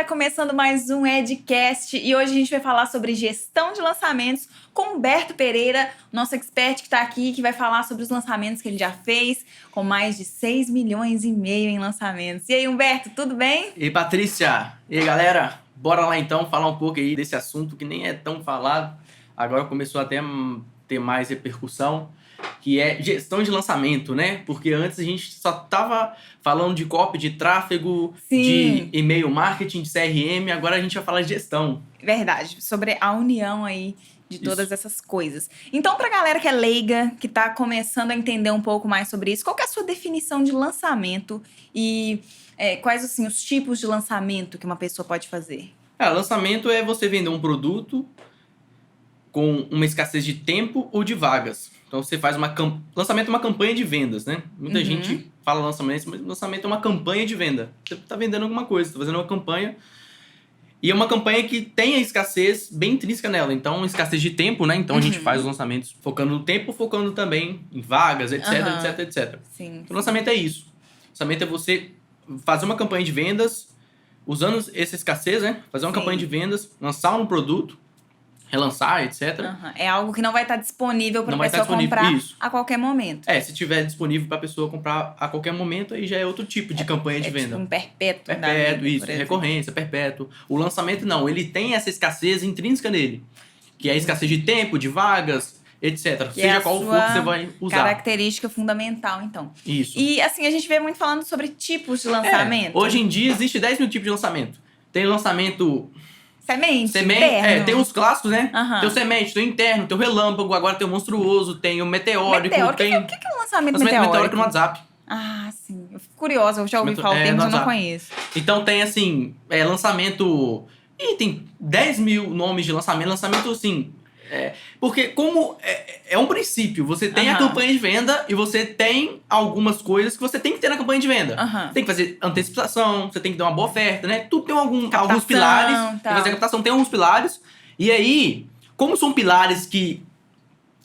começando mais um Edcast e hoje a gente vai falar sobre gestão de lançamentos com Humberto Pereira, nosso expert que está aqui, que vai falar sobre os lançamentos que ele já fez, com mais de 6,5 milhões em lançamentos. E aí, Humberto, tudo bem? E aí, Patrícia? E aí, galera? Bora lá então falar um pouco aí desse assunto que nem é tão falado, agora começou até a ter mais repercussão, que é gestão de lançamento, né? Porque antes a gente só tava falando de copy, de tráfego, Sim, de e-mail marketing, de CRM, agora a gente vai falar de gestão. verdade, sobre a união aí de todas Isso. essas coisas. Então, pra galera que é leiga, que tá começando a entender um pouco mais sobre isso, qual que é a sua definição de lançamento e quais, assim, os tipos de lançamento que uma pessoa pode fazer? Lançamento é você vender um produto com uma escassez de tempo ou de vagas. Então você faz lançamento é uma campanha de vendas, né? Muita gente fala lançamento, mas lançamento é uma campanha de venda. Você está vendendo alguma coisa, está fazendo uma campanha. E é uma campanha que tem a escassez bem intrínseca nela. Então, escassez de tempo, né? Então a gente faz os lançamentos focando no tempo, focando também em vagas, etc, etc, etc. Sim. Então, lançamento é isso. Lançamento é você fazer uma campanha de vendas, usando essa escassez, né? Fazer uma Sim. campanha de vendas, lançar um produto, relançar, etc. É algo que não vai estar disponível para Não a vai estar pessoa disponível, comprar isso. a qualquer momento. Se tiver disponível para a pessoa comprar a qualquer momento, aí já é outro tipo de campanha de venda. Tipo um perpétuo da vida, Perpétuo, isso. por exemplo. Recorrência, perpétuo. O lançamento não, ele tem essa escassez intrínseca nele, que é a escassez de tempo, de vagas, etc. Que Seja é a qual for sua que você vai usar. característica fundamental, então. Isso. E assim, a gente vê muito falando sobre tipos de lançamento. Hoje em dia existe 10 mil tipos de lançamento. Tem lançamento Semente, semente, tem os os clássicos, né? Aham. Tem o semente, tem o interno, tem o relâmpago, agora tem o monstruoso, tem o meteórico, meteoro. tem O que é um lançamento lançamento meteórico? meteórico no WhatsApp. Ah, sim. Eu fico curiosa, eu já ouvi falar o no termo, mas eu não WhatsApp. conheço. Então tem assim, lançamento. E tem 10 mil nomes de lançamento. Lançamento assim. Porque como é um princípio, você tem a campanha de venda e você tem algumas coisas que você tem que ter na campanha de venda. Aham. Você tem que fazer antecipação, você tem que dar uma boa oferta, né? Tudo tem alguns Captação, pilares. tal. Tem que fazer a captação, tem alguns pilares. E aí, como são pilares que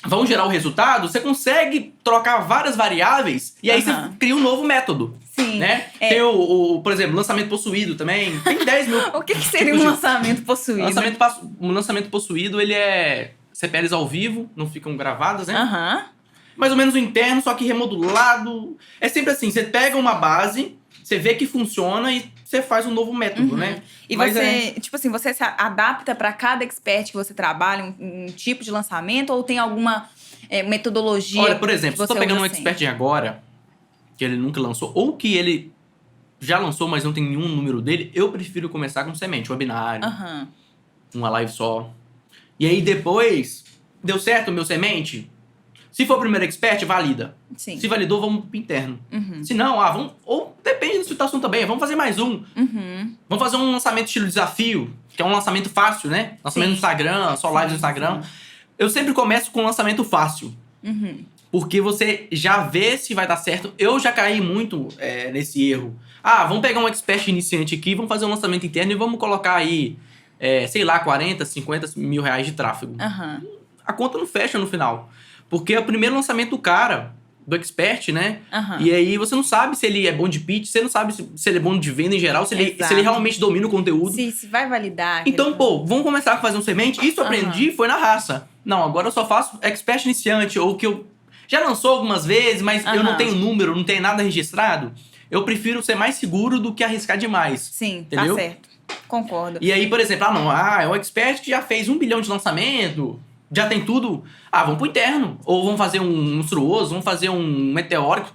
vão gerar o resultado, você consegue trocar várias variáveis e aí você cria um novo método. Sim. Né? Tem por exemplo, lançamento possuído também. Tem 10 mil. O que seria um lançamento possuído? Um lançamento possuído, ele é CPLs ao vivo, não ficam gravadas, né? Aham. Mais ou menos o interno, só que remodulado. É sempre assim, você pega uma base, você vê que funciona e você faz um novo método, né? E Mas você, tipo assim, você se adapta para cada expert que você trabalha, um tipo de lançamento, ou tem alguma metodologia? Olha, por exemplo, se eu tô pegando um usa expert de agora, que ele nunca lançou, ou que ele já lançou, mas não tem nenhum número dele, eu prefiro começar com semente, webinário, Aham. uma live só. E aí depois, deu certo o meu semente? Se for o primeiro expert, valida. Sim. Se validou, vamos pro interno. Uhum. Se não, vamos. Ou depende da situação também, vamos fazer mais um. Uhum. Vamos fazer um lançamento estilo desafio, que é um lançamento fácil, né? Lançamento no Instagram, só live no Instagram. Eu sempre começo com um lançamento fácil. Uhum. Porque você já vê se vai dar certo. Eu já caí muito nesse erro. Vamos pegar um expert iniciante aqui, vamos fazer um lançamento interno e vamos colocar aí, sei lá, 40, 50 mil reais de tráfego. Aham. A conta não fecha no final. Porque é o primeiro lançamento do cara, do expert, né? Aham. E aí você não sabe se ele é bom de pitch, você não sabe se ele é bom de venda em geral, se ele Exato. realmente domina o conteúdo. Se vai validar. Então, vamos começar a fazer um semente? Isso eu aprendi, foi na raça. Não, agora eu só faço expert iniciante, ou que eu já lançou algumas vezes, mas eu não tenho número, não tenho nada registrado. Eu prefiro ser mais seguro do que arriscar demais. Sim, entendeu? tá certo. Concordo. E aí, por exemplo, é um expert que já fez 1 bilhão de lançamento, já tem tudo. Vamos pro interno. Ou vamos fazer um monstruoso, vamos fazer um meteórico.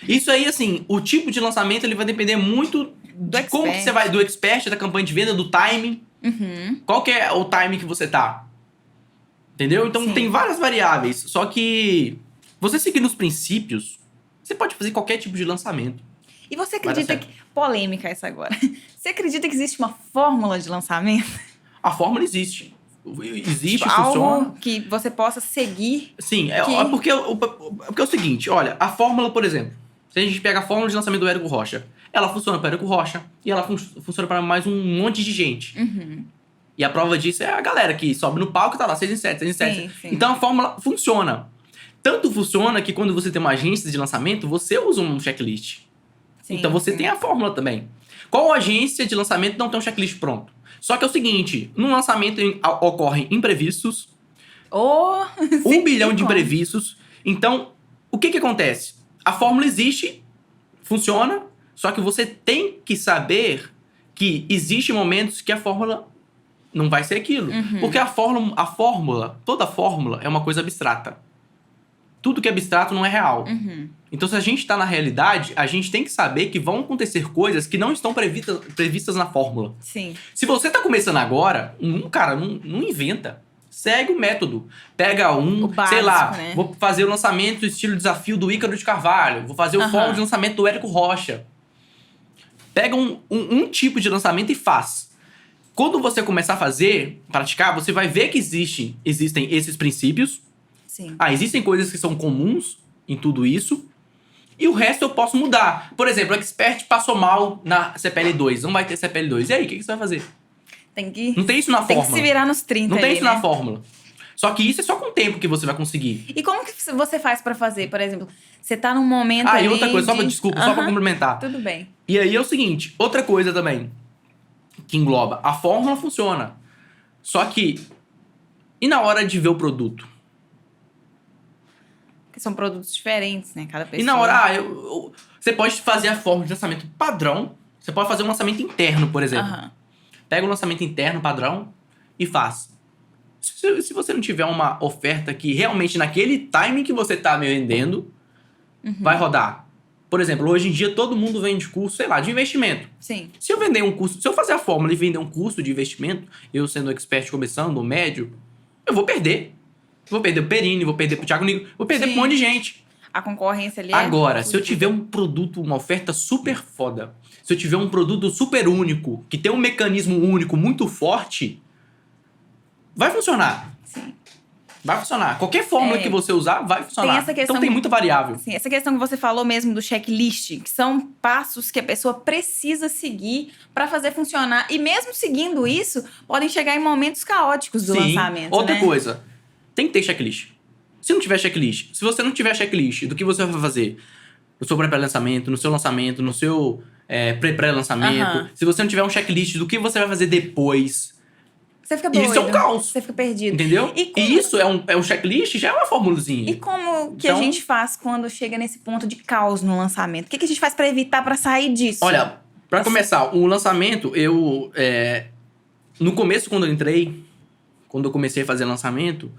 Isso aí, assim, o tipo de lançamento ele vai depender muito de como que você vai, do expert, da campanha de venda, do timing. Uhum. Qual que é o timing que você tá? Entendeu? Então tem várias variáveis. Só que você seguindo os princípios, você pode fazer qualquer tipo de lançamento. E você acredita que... Polêmica essa agora. Você acredita que existe uma fórmula de lançamento? A fórmula existe. Existe, tipo, funciona. Algo que você possa seguir. Sim, porque é o seguinte, olha, a fórmula, por exemplo, se a gente pega a fórmula de lançamento do Érico Rocha, ela funciona para o Érico Rocha e ela funciona para mais um monte de gente. Uhum. E a prova disso é a galera que sobe no palco e tá lá, 6 em 7, 6 em 7. Sim. Então a fórmula funciona. Tanto funciona que quando você tem uma agência de lançamento, você usa um checklist. Sim, então você tem a fórmula também. Qual agência de lançamento não tem um checklist pronto? Só que é o seguinte, no lançamento ocorrem imprevistos, Oh, 1 bilhão de como? imprevistos. Então, o que acontece? A fórmula existe, funciona, só que você tem que saber que existem momentos que a fórmula não vai ser aquilo. Porque toda fórmula é uma coisa abstrata. Tudo que é abstrato não é real. Então, se a gente está na realidade, a gente tem que saber que vão acontecer coisas que não estão previstas na fórmula. Sim. Se você está começando agora, cara, não inventa. Segue o método. Pega O básico, sei lá, né? vou fazer o lançamento do estilo desafio do Ícaro de Carvalho. Vou fazer o fórum de lançamento do Érico Rocha. Pega um tipo de lançamento e faz. Quando você começar a praticar, você vai ver que existem esses princípios. Sim. Existem coisas que são comuns em tudo isso. E o resto eu posso mudar. Por exemplo, o Expert passou mal na CPL2. Não vai ter CPL2. E aí, o que você vai fazer? Não tem isso na Tem fórmula. que se virar nos 30 Não tem ali, isso né? na fórmula. Só que isso é só com o tempo que você vai conseguir. E como que você faz pra fazer? Por exemplo, você tá num momento E ali outra coisa, só pra Aham. complementar. Tudo bem. E aí é o seguinte, outra coisa também que engloba, a fórmula funciona. Só que, e na hora de ver o produto? Porque são produtos diferentes, né? Cada pessoa. E na hora, você pode fazer a fórmula de lançamento padrão, você pode fazer um lançamento interno, por exemplo. Aham. Pega o lançamento interno padrão e faz. Se você não tiver uma oferta que realmente naquele timing que você tá me vendendo, vai rodar. Por exemplo, hoje em dia todo mundo vende curso, sei lá, de investimento. Sim. Se eu vender um curso, se eu fazer a fórmula e vender um curso de investimento, eu sendo expert começando, ou médio, eu vou perder. Vou perder o Perini, vou perder pro Thiago Nigro, vou perder Sim. pra um monte de gente. A concorrência ali Agora, se eu fudida. tiver um produto, uma oferta super foda, se eu tiver um produto super único, que tem um mecanismo único muito forte, vai funcionar. Sim. Vai funcionar. Qualquer fórmula que você usar, vai funcionar. essa questão Então tem muita variável. Sim, essa questão que você falou mesmo do checklist, que são passos que a pessoa precisa seguir pra fazer funcionar. E mesmo seguindo isso, podem chegar em momentos caóticos do lançamento, Outra né? coisa, tem que ter checklist. Se não tiver checklist, se você não tiver checklist do que você vai fazer no seu pré-lançamento, no seu lançamento, no seu pré-lançamento, se você não tiver um checklist do que você vai fazer depois, Você fica doido. isso é um caos. Você fica perdido. Entendeu? E como- isso é um checklist, já é uma formulazinha. E como que Então- a gente faz quando chega nesse ponto de caos no lançamento? O que a gente faz pra evitar, pra sair disso? Olha, pra começar, o lançamento, no começo, quando eu comecei a fazer lançamento,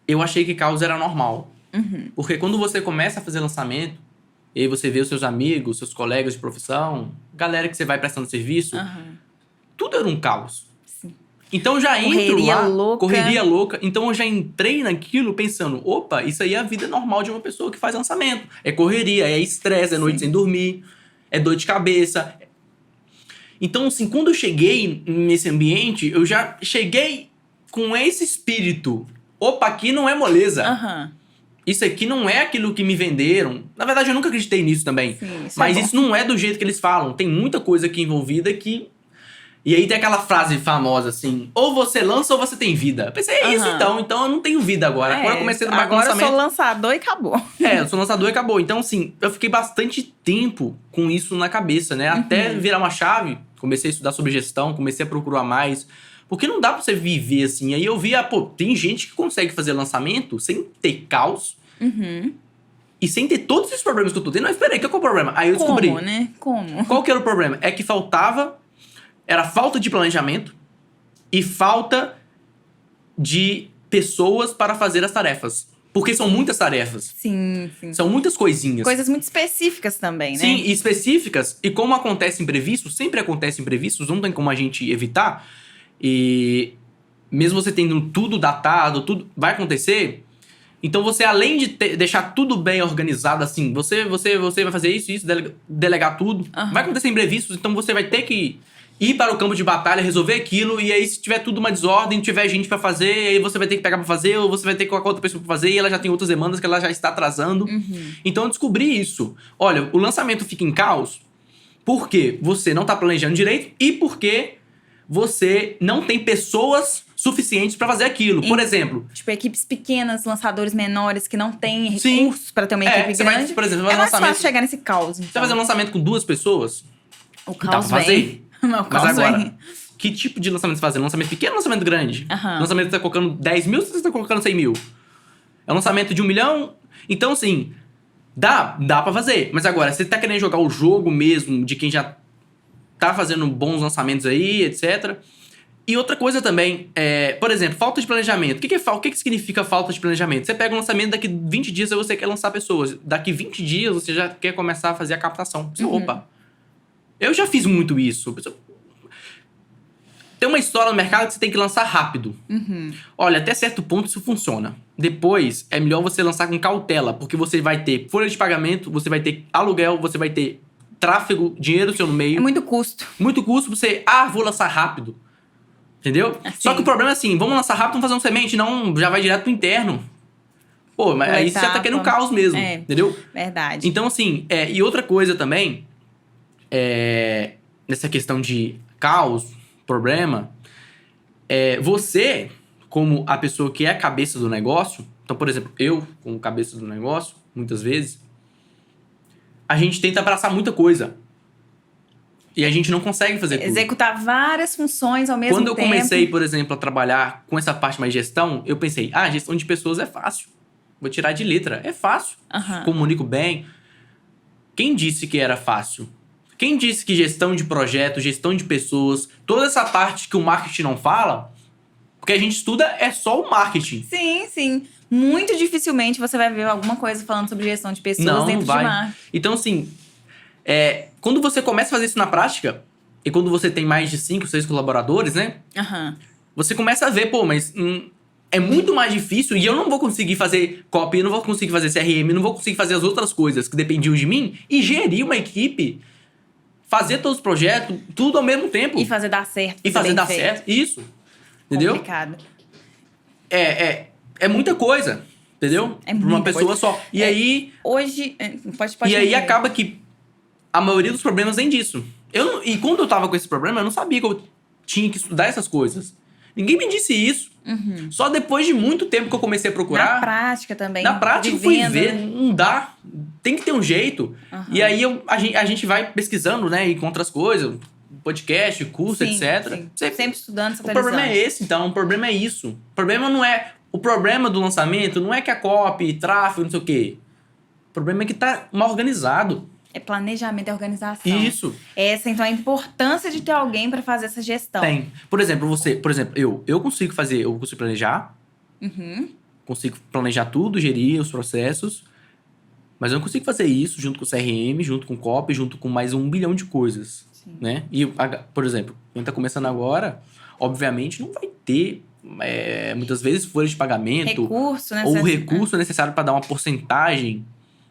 eu achei que caos era normal. Porque quando você começa a fazer lançamento, e aí você vê os seus amigos, seus colegas de profissão, galera que você vai prestando serviço, tudo era um caos. Sim. Então eu já entro Correria lá, louca. correria louca. Então eu já entrei naquilo pensando, opa, isso aí é a vida normal de uma pessoa que faz lançamento. É correria, é estresse, é noite sem dormir, é dor de cabeça. Então, assim, quando eu cheguei nesse ambiente, eu já cheguei com esse espírito. Opa, aqui não é moleza. Isso aqui não é aquilo que me venderam. Na verdade, eu nunca acreditei nisso também. Sim, isso Mas é bom. isso não é do jeito que eles falam. Tem muita coisa aqui envolvida que... E aí tem aquela frase famosa assim, ou você lança ou você tem vida. Eu pensei, é isso então eu não tenho vida agora. Agora eu comecei a trabalhar com Agora eu lançamento. sou lançador e acabou. Eu sou lançador e acabou. Então, assim, eu fiquei bastante tempo com isso na cabeça, né? Até virar uma chave, comecei a estudar sobre gestão, comecei a procurar mais. Porque não dá pra você viver assim. Aí eu via, tem gente que consegue fazer lançamento sem ter caos. E sem ter todos esses problemas que eu tô tendo. Não, espera aí, qual que é o problema? Aí eu descobri. Como, né? Como? Qual que era o problema? É que era falta de planejamento e falta de pessoas para fazer as tarefas. Porque são muitas tarefas. Sim. São muitas coisinhas. Coisas muito específicas também, né? Sim, e específicas. E como acontece imprevistos, sempre acontece imprevistos, não tem como a gente evitar. E mesmo você tendo tudo datado, tudo vai acontecer. Então você, além de deixar tudo bem organizado, assim, você vai fazer isso, delegar tudo. Vai acontecer imprevistos, então você vai ter que ir para o campo de batalha, resolver aquilo, e aí se tiver tudo uma desordem, tiver gente pra fazer, aí você vai ter que pegar pra fazer, ou você vai ter que colocar outra pessoa pra fazer, e ela já tem outras demandas que ela já está atrasando. Então eu descobri isso. Olha, o lançamento fica em caos porque você não tá planejando direito e porque você não tem pessoas suficientes pra fazer aquilo. Por exemplo... Tipo, equipes pequenas, lançadores menores que não têm Sim. recursos pra ter uma equipe você vai, grande. por exemplo, É mais fácil chegar nesse caos, Você vai então. fazer um lançamento com 2 pessoas, O dá pra caos fazer. vem. Não, o Mas caos agora, vem. que tipo de lançamento você faz? Lançamento pequeno ou lançamento grande? Aham. Lançamento que você tá colocando 10 mil ou você tá colocando 100 mil? É um lançamento de 1 milhão? Então, assim, dá pra fazer. Mas agora, você tá querendo jogar o jogo mesmo de quem já tá fazendo bons lançamentos aí, etc. E outra coisa também, por exemplo, falta de planejamento. O que significa falta de planejamento? Você pega um lançamento, daqui 20 dias você quer lançar pessoas. Daqui 20 dias você já quer começar a fazer a captação. Você, opa, eu já fiz muito isso. Tem uma história no mercado que você tem que lançar rápido. Olha, até certo ponto isso funciona. Depois, é melhor você lançar com cautela, porque você vai ter folha de pagamento, você vai ter aluguel, você vai ter tráfego, dinheiro seu no meio. É muito custo. Muito custo pra você, vou lançar rápido. Entendeu? Assim. Só que o problema é assim, vamos lançar rápido, vamos fazer um semente, não já vai direto pro interno. Pô, mas aí você já tá querendo caos mesmo, entendeu? Verdade. Então, assim, e outra coisa também, nessa questão de caos, problema, você, como a pessoa que é a cabeça do negócio, então, por exemplo, eu, como cabeça do negócio, muitas vezes, a gente tenta abraçar muita coisa. E a gente não consegue fazer tudo. Executar várias funções ao mesmo tempo. Quando eu comecei, por exemplo, a trabalhar com essa parte mais gestão, eu pensei, gestão de pessoas é fácil. Vou tirar de letra. É fácil. Comunico bem. Quem disse que era fácil? Quem disse que gestão de projetos, gestão de pessoas, toda essa parte que o marketing não fala, porque a gente estuda é só o marketing. Sim, sim. Muito dificilmente você vai ver alguma coisa falando sobre gestão de pessoas dentro de marketing. Então, assim, quando você começa a fazer isso na prática, e quando você tem mais de 5, 6 colaboradores, né? Você começa a ver, mas é muito mais difícil e eu não vou conseguir fazer copy, eu não vou conseguir fazer CRM, eu não vou conseguir fazer as outras coisas que dependiam de mim e gerir uma equipe, fazer todos os projetos, tudo ao mesmo tempo. E fazer dar certo. E fazer dar certo, isso. Entendeu? Complicado. É muita coisa, entendeu? É muita pra uma pessoa coisa. só. E aí... Hoje... Pode e aí acaba que a maioria dos problemas vem disso. E quando eu tava com esse problema, eu não sabia que eu tinha que estudar essas coisas. Ninguém me disse isso. Só depois de muito tempo que eu comecei a procurar. Na prática também. Na prática eu fui ver, não dá. Tem que ter um jeito. E aí a gente vai pesquisando, né? Encontra as coisas, podcast, curso, etc. Sim. Sempre estudando, se atualizando. O problema é esse, então. O problema é isso. O problema não é... O problema do lançamento não é que a copy, tráfego, não sei o quê. O problema é que tá mal organizado. É planejamento, é organização. Isso. Essa, então, é a importância de ter alguém para fazer essa gestão. Tem. Por exemplo, eu consigo fazer, eu consigo planejar. Consigo planejar tudo, gerir os processos. Mas eu não consigo fazer isso junto com o CRM, junto com o copy, junto com mais 1 bilhão de coisas. Né? E, por exemplo, quem tá começando agora, obviamente não vai ter, muitas vezes, folha de pagamento. Recurso, né? Ou o recurso necessário para dar uma porcentagem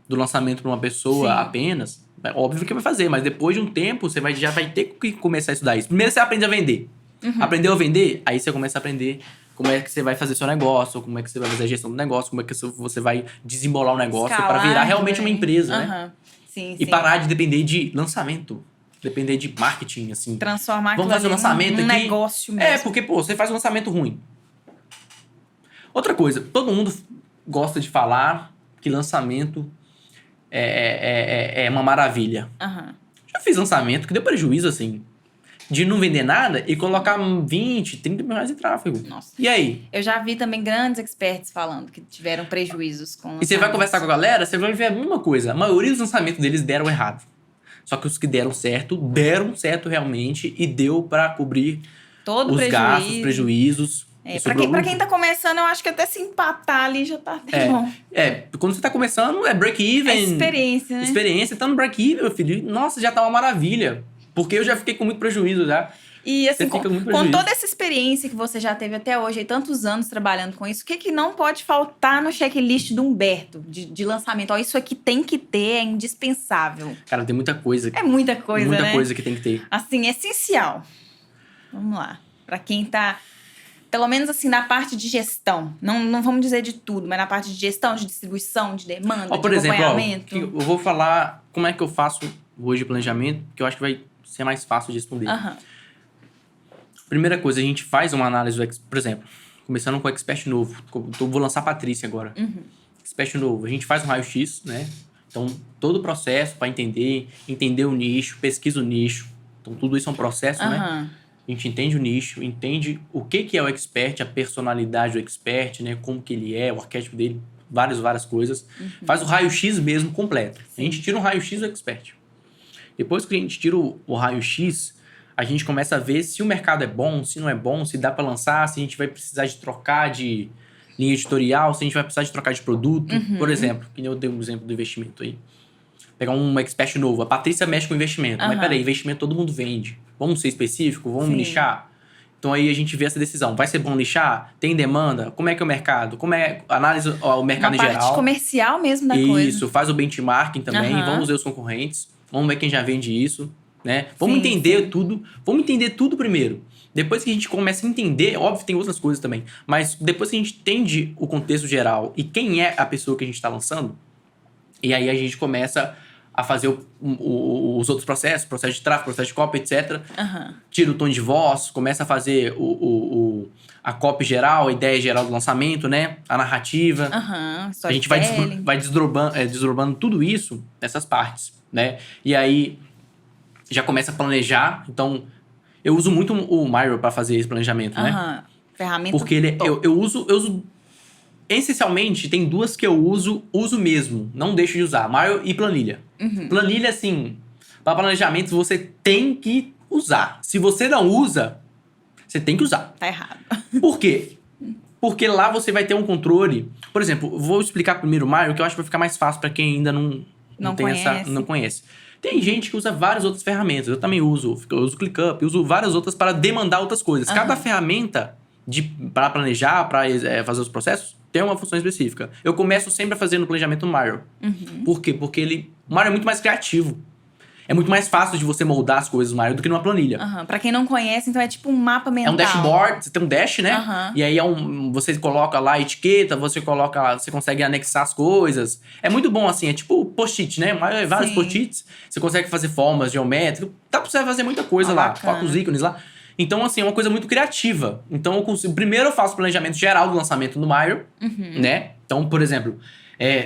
do lançamento para uma pessoa apenas. É óbvio que vai fazer, mas depois de um tempo você já vai ter que começar a estudar isso. Primeiro você aprende a vender. Aprendeu a vender? Aí você começa a aprender como é que você vai fazer seu negócio, como é que você vai fazer a gestão do negócio, como é que você vai desembolar o negócio para virar realmente uma empresa, né? Sim. E parar de depender de lançamento. Depender de marketing, assim. Transformar Vamos fazer um lançamento num aqui. negócio mesmo. Porque, você faz um lançamento ruim. Outra coisa, todo mundo gosta de falar que lançamento é uma maravilha. Já fiz lançamento que deu prejuízo, assim, de não vender nada e colocar 20, 30 mil reais em tráfego. Nossa. E aí? Eu já vi também grandes experts falando que tiveram prejuízos com lançamentos. E você vai conversar com a galera, você vai ver a mesma coisa. A maioria dos lançamentos deles deram errado. Só que os que deram certo realmente e deu pra cobrir todo os gastos, prejuízos. Pra quem tá começando, eu acho que até se empatar ali já tá até bom. Quando você tá começando, é break-even. É experiência, né? Experiência, tá no break-even, meu filho. Nossa, já tá uma maravilha. Porque eu já fiquei com muito prejuízo, já. E assim, com toda essa experiência que você já teve até hoje, e tantos anos trabalhando com isso, o que não pode faltar no checklist do Humberto, de lançamento? Ó, isso aqui tem que ter, é indispensável. Cara, tem muita coisa. É muita coisa, muita coisa que tem que ter. Assim, essencial. Vamos lá. Pra quem tá... Pelo menos assim, na parte de gestão. Não vamos dizer de tudo, mas na parte de gestão, de distribuição, de demanda, por de exemplo, acompanhamento. eu vou falar como é que eu faço hoje o planejamento, que eu acho que vai ser mais fácil de responder. Primeira coisa, a gente faz uma análise, por exemplo, começando com o Expert novo. Vou lançar a Patrícia agora. Expert novo. A gente faz um raio-x, né? Então, todo o processo para entender o nicho, pesquisa o nicho. Então, tudo isso é um processo, né? Aham. A gente entende o nicho, entende o que é o expert, a personalidade do expert, né? Como que ele é, o arquétipo dele, várias coisas. Faz o raio-x mesmo completo. A gente tira um raio-x do expert. Depois que a gente tira o raio-x, a gente começa a ver se o mercado é bom, se não é bom, se dá para lançar, se a gente vai precisar de trocar de linha editorial, se a gente vai precisar de trocar de produto. Por exemplo, que nem eu dei um exemplo do investimento aí. Pegar um expert novo. A Patrícia mexe com investimento. Mas peraí, investimento todo mundo vende. Vamos ser específico? Vamos nichar? Então aí a gente vê essa decisão. Vai ser bom nichar? Tem demanda? Como é que é o mercado? Como é análise o mercado em geral? Uma parte comercial mesmo da coisa. Isso, faz o benchmarking também. Vamos ver os concorrentes. Vamos ver quem já vende isso, né? Vamos entender tudo. Vamos entender tudo primeiro. Depois que a gente começa a entender, óbvio, tem outras coisas também. Mas depois que a gente entende o contexto geral e quem é a pessoa que a gente está lançando, e aí a gente começa a fazer os outros processos, processo de tráfego, processo de copy, etc. Tira o tom de voz, começa a fazer a copy geral, a ideia geral do lançamento, né? A narrativa. A gente vai desdobrando tudo isso nessas partes, né? E aí já começa a planejar. Então, eu uso muito o Miro para fazer esse planejamento, né? Ferramenta. Porque eu uso essencialmente, tem duas que eu uso mesmo. Não deixo de usar. Miro e planilha. Planilha, assim, para planejamento você tem que usar. Se você não usa, você tem que usar. Tá errado. Por quê? Porque lá você vai ter um controle. Por exemplo, vou explicar primeiro o Miro, que eu acho que vai ficar mais fácil para quem ainda não conhece. Tem gente que usa várias outras ferramentas. Eu também uso. Eu uso ClickUp, uso várias outras para demandar outras coisas. Cada ferramenta para planejar, para fazer os processos, tem uma função específica. Eu começo sempre a fazer no planejamento no Miro. Por quê? Porque o Miro é muito mais criativo. É muito mais fácil de você moldar as coisas no Miro do que numa planilha. Pra quem não conhece, então é tipo um mapa mental. É um dashboard, você tem um dash, né? E aí você coloca lá a etiqueta, você consegue anexar as coisas. É muito bom assim, é tipo post-it, né? Vários post-its. Você consegue fazer formas geométricas. Dá pra você fazer muita coisa lá. Coloca os ícones lá. Então, assim, é uma coisa muito criativa. Então, primeiro eu faço o planejamento geral do lançamento no Miro, né? Então, por exemplo,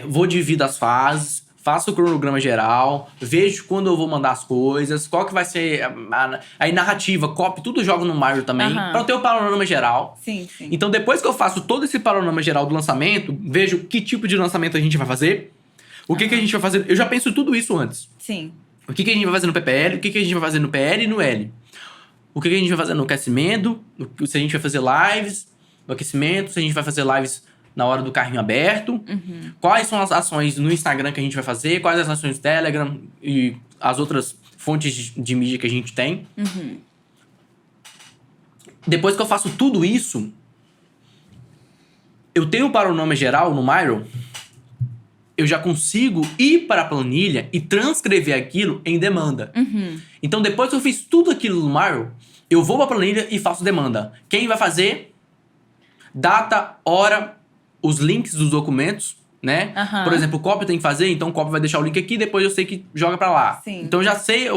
vou dividir as fases, faço o cronograma geral, vejo quando eu vou mandar as coisas, qual que vai ser a narrativa, copy, tudo jogo no Miro também, pra eu ter o panorama geral. Sim. Então, depois que eu faço todo esse panorama geral do lançamento, vejo que tipo de lançamento a gente vai fazer, o que a gente vai fazer. Eu já penso tudo isso antes. Sim. O que a gente vai fazer no PPL, o que a gente vai fazer no PL e no L. O que a gente vai fazer no aquecimento, se a gente vai fazer lives no aquecimento, se a gente vai fazer lives na hora do carrinho aberto, quais são as ações no Instagram que a gente vai fazer, quais as ações no Telegram e as outras fontes de mídia que a gente tem. Depois que eu faço tudo isso, eu tenho o panorama geral no Miro, eu já consigo ir para a planilha e transcrever aquilo em demanda. Então, depois que eu fiz tudo aquilo no Miro, eu vou para a planilha e faço demanda. Quem vai fazer? Data, hora, os links dos documentos, né? Por exemplo, o copy tem que fazer, então o copy vai deixar o link aqui, depois eu sei que joga para lá. Então, eu já sei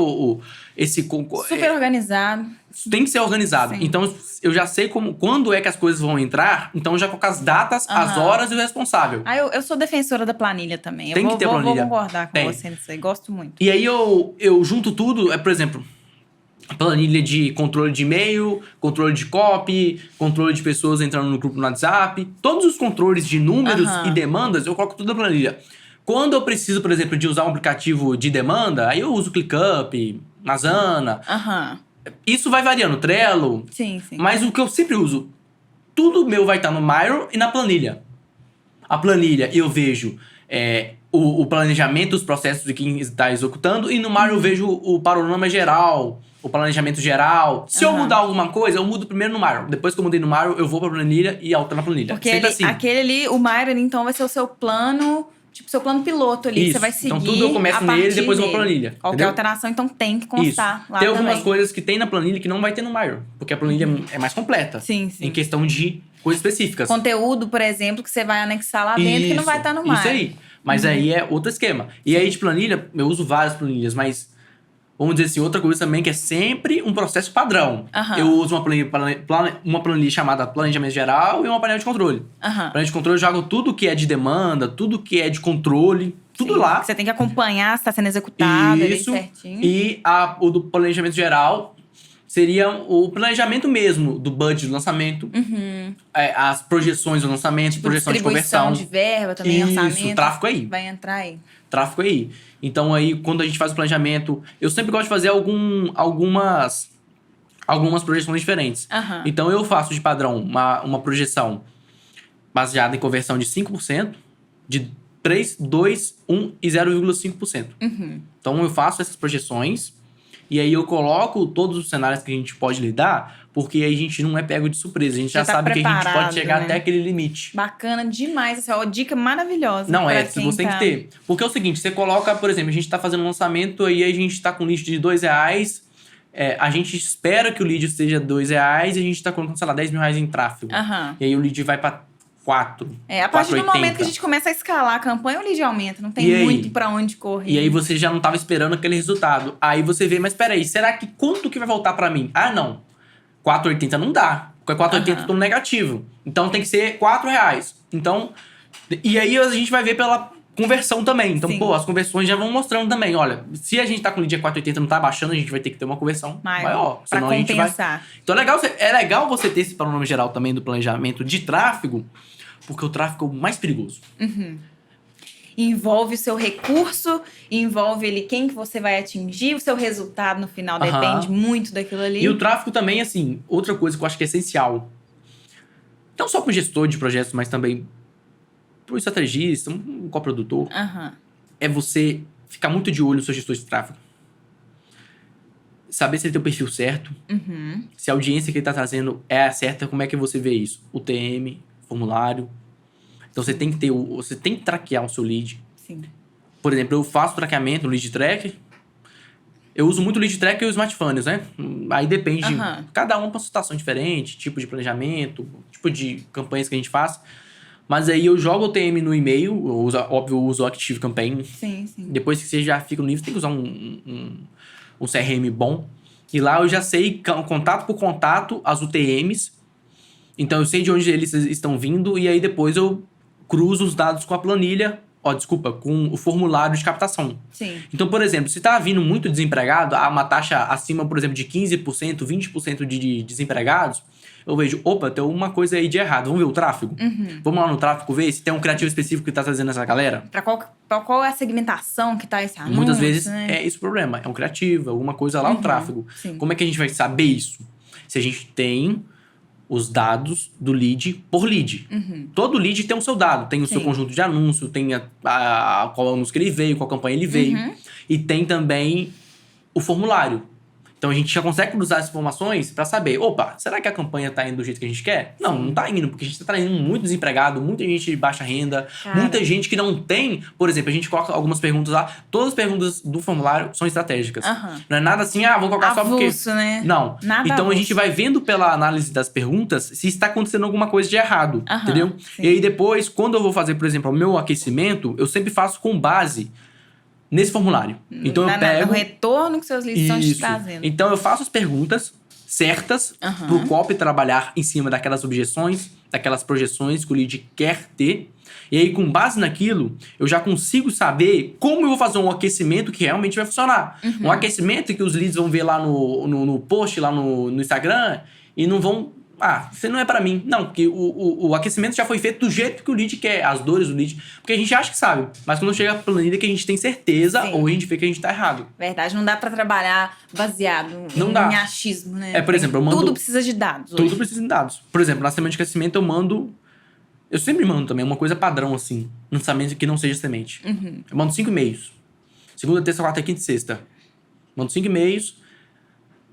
esse... Super organizado. Tem que ser organizado. Então, eu já sei quando é que as coisas vão entrar. Então, eu já coloco as datas, as horas e o responsável. Eu sou defensora da planilha também. Tem que ter planilha. Vou concordar com você nisso aí. Gosto muito. E aí, eu junto tudo. Por exemplo, planilha de controle de e-mail, controle de copy, controle de pessoas entrando no grupo no WhatsApp. Todos os controles de números e demandas, eu coloco tudo na planilha. Quando eu preciso, por exemplo, de usar um aplicativo de demanda, aí eu uso ClickUp, Asana. Isso vai variando, Trello. Sim. Mas o que eu sempre uso, tudo meu vai estar no Miro e na planilha. A planilha eu vejo o planejamento, os processos de quem está executando. E no Miro eu vejo o panorama geral, o planejamento geral. Se eu mudar alguma coisa, eu mudo primeiro no Miro. Depois que eu mudei no Miro, eu vou pra planilha e altero na planilha. Porque sempre assim. Aquele ali, o Miro, então, vai ser o seu plano... Tipo, seu plano piloto ali, que você vai seguir. Então, tudo eu começo nele e depois eu vou pra planilha. Qualquer alteração, então, tem que constar lá tem também. algumas coisas que tem na planilha que não vai ter no Miro. Porque a planilha é mais completa. Sim. Em questão de coisas específicas. Conteúdo, por exemplo, que você vai anexar lá dentro, que não vai estar no Miro. Isso aí. Mas aí é outro esquema. E aí, de planilha, eu uso várias planilhas, mas Vamos dizer assim, outra coisa também que é sempre um processo padrão. Aham. Eu uso uma planilha chamada planejamento geral e uma planilha de controle. Aham. Planilha de controle eu jogo tudo que é de demanda, tudo que é de controle, tudo Sim, lá. que você tem que acompanhar se tá sendo executado ali Isso. certinho. E o do planejamento geral seria o planejamento mesmo do budget do lançamento, as projeções do lançamento, Tipo, projeção de distribuição conversão. de verba também, Isso, orçamento. tráfego aí. Vai entrar aí. Tráfego aí. Então aí, quando a gente faz o planejamento, eu sempre gosto de fazer algumas projeções diferentes. Aham. Então eu faço de padrão uma projeção baseada em conversão de 5%, de 3, 2, 1 e 0,5%. Então eu faço essas projeções e aí eu coloco todos os cenários que a gente pode lidar, porque aí a gente não é pego de surpresa. A gente já tá sabe que a gente preparado, pode chegar né? até aquele limite. Bacana demais. Essa é uma dica maravilhosa. Não, pra você quem tem tá... que ter. Porque é o seguinte, você coloca, por exemplo, a gente tá fazendo um lançamento e aí a gente tá com um lead de R$2, a gente espera que o lead seja R$2 e a gente tá colocando, sei lá, R$10.000 em tráfego. Aham. E aí o lead vai pra 4. A partir do 4,80. momento que a gente começa a escalar a campanha, o lead aumenta. Não tem E aí? muito pra onde correr. E aí você já não tava esperando aquele resultado. Aí você vê, mas peraí, será que quanto que vai voltar pra mim? Ah, não. 4,80 não dá. Porque 4,80 eu tô no negativo. Então tem que ser R$4. Então, e aí a gente vai ver pela conversão também. Então, Sim. as conversões já vão mostrando também. Olha, se a gente tá com o lead a 4,80 não tá baixando, a gente vai ter que ter uma conversão maior. Pra Senão a gente vai... compensar. Então é legal você ter esse panorama geral também do planejamento de tráfego, porque o tráfego é o mais perigoso. Envolve o seu recurso, envolve ali quem que você vai atingir, o seu resultado no final depende muito daquilo ali. E o tráfego também, assim, outra coisa que eu acho que é essencial. Não só para o gestor de projetos, mas também para o estrategista, um coprodutor, é você ficar muito de olho no seu gestor de tráfego. Saber se ele tem o perfil certo, se a audiência que ele está trazendo é a certa, como é que você vê isso? O TM, formulário. Então você tem que você tem que traquear o seu lead. Sim. Por exemplo, eu faço traqueamento no lead tracker. Eu uso muito o lead tracker e o smart funnels, né? Aí depende, cada um para uma situação diferente, tipo de planejamento, tipo de campanhas que a gente faz. Mas aí eu jogo o TM no e-mail, óbvio, eu uso o Active Campaign. Sim. Depois que você já fica no nível, você tem que usar um CRM bom. E lá eu já sei, contato por contato, as UTMs. Então eu sei de onde eles estão vindo e aí depois eu cruzo os dados com a planilha, com o formulário de captação. Sim. Então, por exemplo, se tá vindo muito desempregado, há uma taxa acima, por exemplo, de 15%, 20% de desempregados, eu vejo, opa, tem uma coisa aí de errado, vamos ver o tráfego? Vamos lá no tráfego ver se tem um criativo específico que tá trazendo essa galera? Pra qual é a segmentação que tá esse anúncio, Muitas vezes né? é esse o problema, é um criativo, alguma coisa lá no tráfego. Sim. Como é que a gente vai saber isso? Se a gente tem os dados do lead por lead. Todo lead tem o seu dado. Tem o seu conjunto de anúncio, tem qual anúncio que ele veio, qual campanha ele veio. E tem também o formulário. Então a gente já consegue cruzar essas informações para saber, opa, será que a campanha tá indo do jeito que a gente quer? Não, não tá indo, porque a gente tá traindo muito desempregado, muita gente de baixa renda, muita gente que não tem... Por exemplo, a gente coloca algumas perguntas lá, todas as perguntas do formulário são estratégicas. Não é nada assim, vou colocar só porque... né? Não. Nada então avulso. a gente vai vendo pela análise das perguntas se está acontecendo alguma coisa de errado, entendeu? Sim. E aí depois, quando eu vou fazer, por exemplo, o meu aquecimento, eu sempre faço com base nesse formulário. Então eu pego... No retorno que seus leads estão te trazendo. Então eu faço as perguntas certas pro copy trabalhar em cima daquelas objeções, daquelas projeções que o lead quer ter. E aí, com base naquilo, eu já consigo saber como eu vou fazer um aquecimento que realmente vai funcionar. Um aquecimento que os leads vão ver lá no post, lá no Instagram, e não vão... isso não é pra mim. Não, porque o aquecimento já foi feito do jeito que o lead quer, as dores do lead. Porque a gente acha que sabe, mas quando chega a planilha que a gente tem certeza, ou a gente vê que a gente tá errado. Verdade, não dá pra trabalhar baseado em achismo, né? Por exemplo, eu mando... Tudo precisa de dados Tudo hoje. precisa de dados. Por exemplo, na semente de aquecimento eu sempre mando também uma coisa padrão, assim, lançamento que não seja semente. Eu mando 5 e-mails. Segunda, terça, quarta, quinta e sexta. Mando 5 e-mails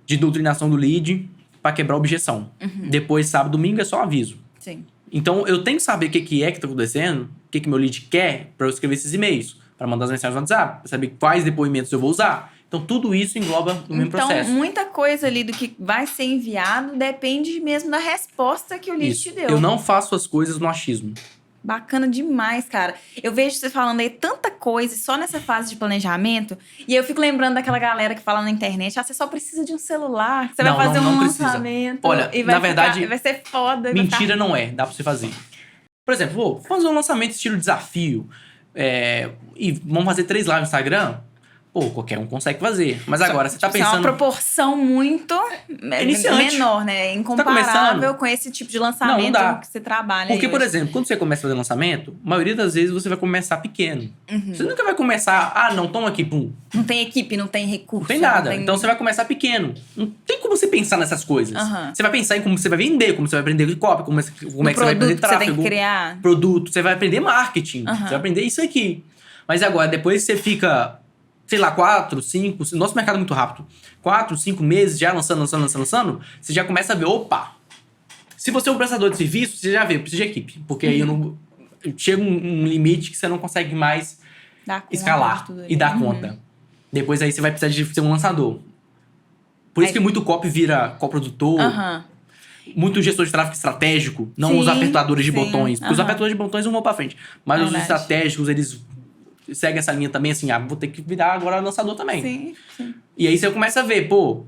de doutrinação do lead pra quebrar a objeção. Depois, sábado, domingo é só aviso. Sim. Então, eu tenho que saber o que tá acontecendo, o que meu lead quer pra eu escrever esses e-mails. Pra mandar as mensagens no WhatsApp, pra saber quais depoimentos eu vou usar. Então, tudo isso engloba no mesmo processo. Então, muita coisa ali do que vai ser enviado depende mesmo da resposta que o lead te deu. Eu não faço as coisas no achismo. Bacana demais, cara. Eu vejo você falando aí tanta coisa só nessa fase de planejamento. E eu fico lembrando daquela galera que fala na internet: você só precisa de um celular, que você vai fazer um precisa. lançamento. Olha, e vai na verdade, vai ser foda. Mentira não é, dá pra você fazer. Por exemplo, vou fazer um lançamento estilo desafio. E vamos fazer 3 lives no Instagram. Pô, qualquer um consegue fazer. Mas agora, você tá pensando... É uma proporção muito iniciante. menor, né? Incomparável com esse tipo de lançamento não dá. que você trabalha. Porque, por exemplo, quando você começa a fazer lançamento, a maioria das vezes você vai começar pequeno. Você nunca vai começar... não, toma aqui, pum. Não tem equipe, não tem recurso. Não tem nada. Então, você vai começar pequeno. Não tem como você pensar nessas coisas. Você vai pensar em como você vai vender, como você vai aprender copy, como é que você vai aprender tráfego. Você tem que criar. Produto. Você vai aprender marketing. Você vai aprender isso aqui. Mas agora, depois você fica... sei lá, 4, 5... Nosso mercado é muito rápido. 4, 5 meses já lançando, você já começa a ver, opa! Se você é um prestador de serviço, você já vê, precisa de equipe. Porque aí chega um limite que você não consegue mais escalar e dar conta. Depois aí você vai precisar de ser um lançador. Por isso que muito copy vira coprodutor. Muito gestor de tráfego estratégico. Não os apertadores de botões. Porque os apertadores de botões não vão pra frente. Mas os estratégicos, eles... segue essa linha também, assim, vou ter que virar agora lançador também. Sim. E aí você começa a ver, pô,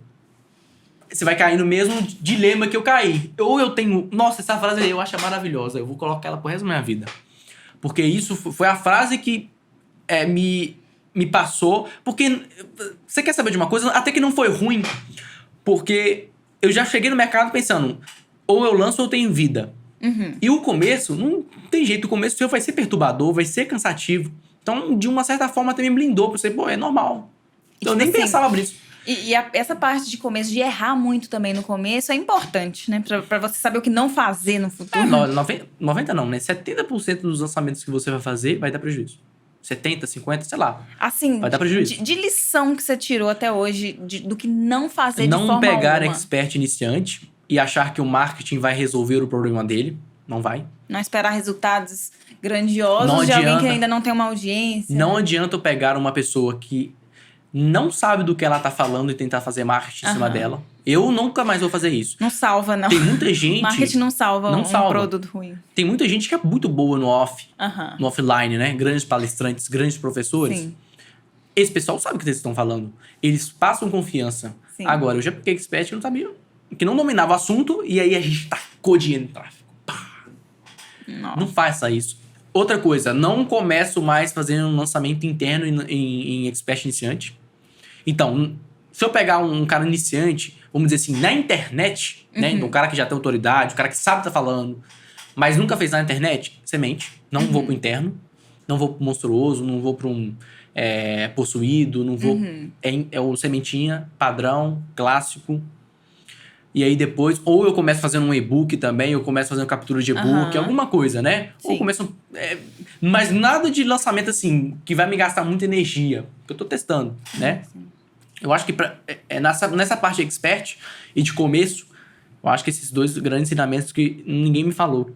você vai cair no mesmo dilema que eu caí. Ou eu tenho... Nossa, essa frase eu acho maravilhosa. Eu vou colocar ela pro resto da minha vida. Porque isso foi a frase que me passou. Porque você quer saber de uma coisa? Até que não foi ruim. Porque eu já cheguei no mercado pensando, ou eu lanço ou eu tenho vida. E o começo, não tem jeito. O começo seu vai ser perturbador, vai ser cansativo. Então, de uma certa forma, também blindou pra você, pô, é normal. Então, eu nem pensava nisso. E essa parte de começo, de errar muito também no começo, é importante, né? Pra você saber o que não fazer no futuro. 90 não, né? 70% dos lançamentos que você vai fazer vai dar prejuízo. 70, 50, sei lá. Assim, vai dar prejuízo. De lição que você tirou até hoje, do que não fazer de forma Não pegar alguma. expert iniciante e achar que o marketing vai resolver o problema dele. Não vai. Não esperar resultados grandiosos de alguém que ainda não tem uma audiência. Não adianta eu pegar uma pessoa que não sabe do que ela tá falando e tentar fazer marketing em cima dela. Eu nunca mais vou fazer isso. Não salva, não. Tem muita gente... Marketing não salva um produto ruim. Tem muita gente que é muito boa no no offline, né? Grandes palestrantes, grandes professores. Sim. Esse pessoal sabe o que eles estão falando. Eles passam confiança. Sim. Agora, eu já peguei expert que não sabia. Que não dominava o assunto e aí a gente tacou dinheiro no tráfego. Não faça isso. Outra coisa, não começo mais fazendo um lançamento interno em expert iniciante. Então, se eu pegar um cara iniciante, vamos dizer assim, na internet, né? Um cara que já tem autoridade, um cara que sabe o que tá falando, mas nunca fez na internet, você mente. Não vou pro interno, não vou pro monstruoso, não vou pro possuído, não vou... É o sementinha, padrão, clássico. E aí depois, ou eu começo fazendo um e-book também, eu começo fazendo captura de e-book, alguma coisa, né? Sim. Ou começo... mas nada de lançamento assim, que vai me gastar muita energia. Que eu tô testando, né? Sim. Eu acho que nessa parte expert e de começo, eu acho que esses 2 grandes ensinamentos que ninguém me falou.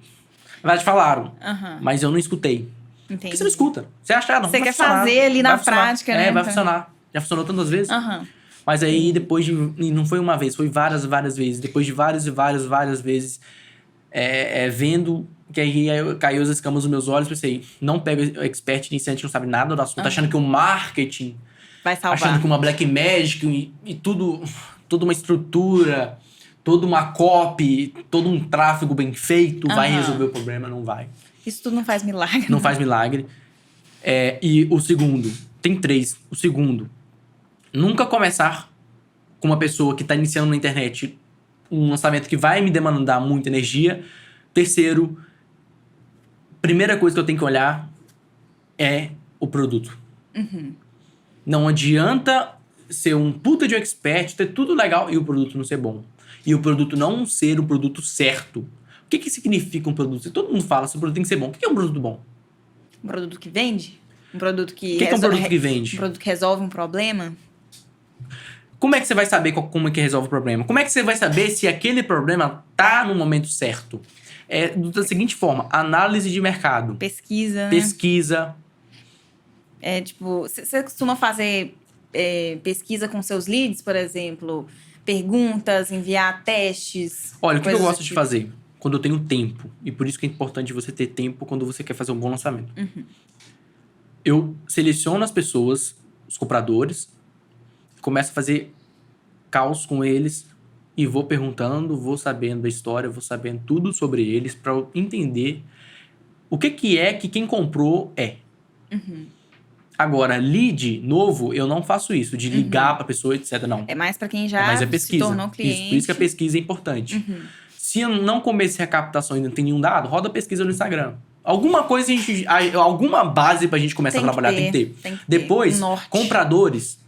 Na verdade, falaram, mas eu não escutei. Entendi. Porque você não escuta. Você acha, não, você quer fazer ali na prática, né? Vai funcionar. Já funcionou tantas vezes. Mas aí, depois de... E não foi uma vez, foi várias vezes. Depois de várias vezes, vendo que aí caiu as escamas dos meus olhos, pensei, não pega o expert iniciante que não sabe nada do assunto, achando que o marketing... vai salvar. Achando que uma Black Magic e tudo... Toda uma estrutura, toda uma copy, todo um tráfego bem feito vai resolver o problema. Não vai. Isso tudo não faz milagre. Não faz milagre. E o segundo... Tem 3. O segundo... Nunca começar com uma pessoa que está iniciando na internet um lançamento que vai me demandar muita energia. Terceiro, primeira coisa que eu tenho que olhar é o produto. Não adianta ser um puta de expert, ter tudo legal e o produto não ser bom. E o produto não ser o produto certo. O que significa um produto? Todo mundo fala que o produto tem que ser bom. O que é um produto bom? Um produto que vende? Um produto que... O que é um produto que vende? Um produto que resolve um problema? Como é que você vai saber como é que resolve o problema? Como é que você vai saber se aquele problema tá no momento certo? Da seguinte forma, análise de mercado. Pesquisa. Pesquisa. Tipo, você costuma fazer pesquisa com seus leads, por exemplo? Perguntas, enviar testes? Olha, o que eu gosto de fazer? quando eu tenho tempo. E por isso que é importante você ter tempo quando você quer fazer um bom lançamento. Eu seleciono as pessoas, os compradores, começo a fazer calls com eles e vou perguntando, vou sabendo da história, vou sabendo tudo sobre eles para eu entender o que é que quem comprou é. Agora, lead novo, eu não faço isso, de ligar pra pessoa, etc. Não. É mais pra quem já Mas é se pesquisa. tornou cliente. Isso, por isso que a pesquisa é importante. Se eu não comecei a captação e não tem nenhum dado, roda a pesquisa no Instagram. Alguma coisa, alguma base pra gente começar a trabalhar tem que ter. Tem que ter. Depois, Norte. compradores.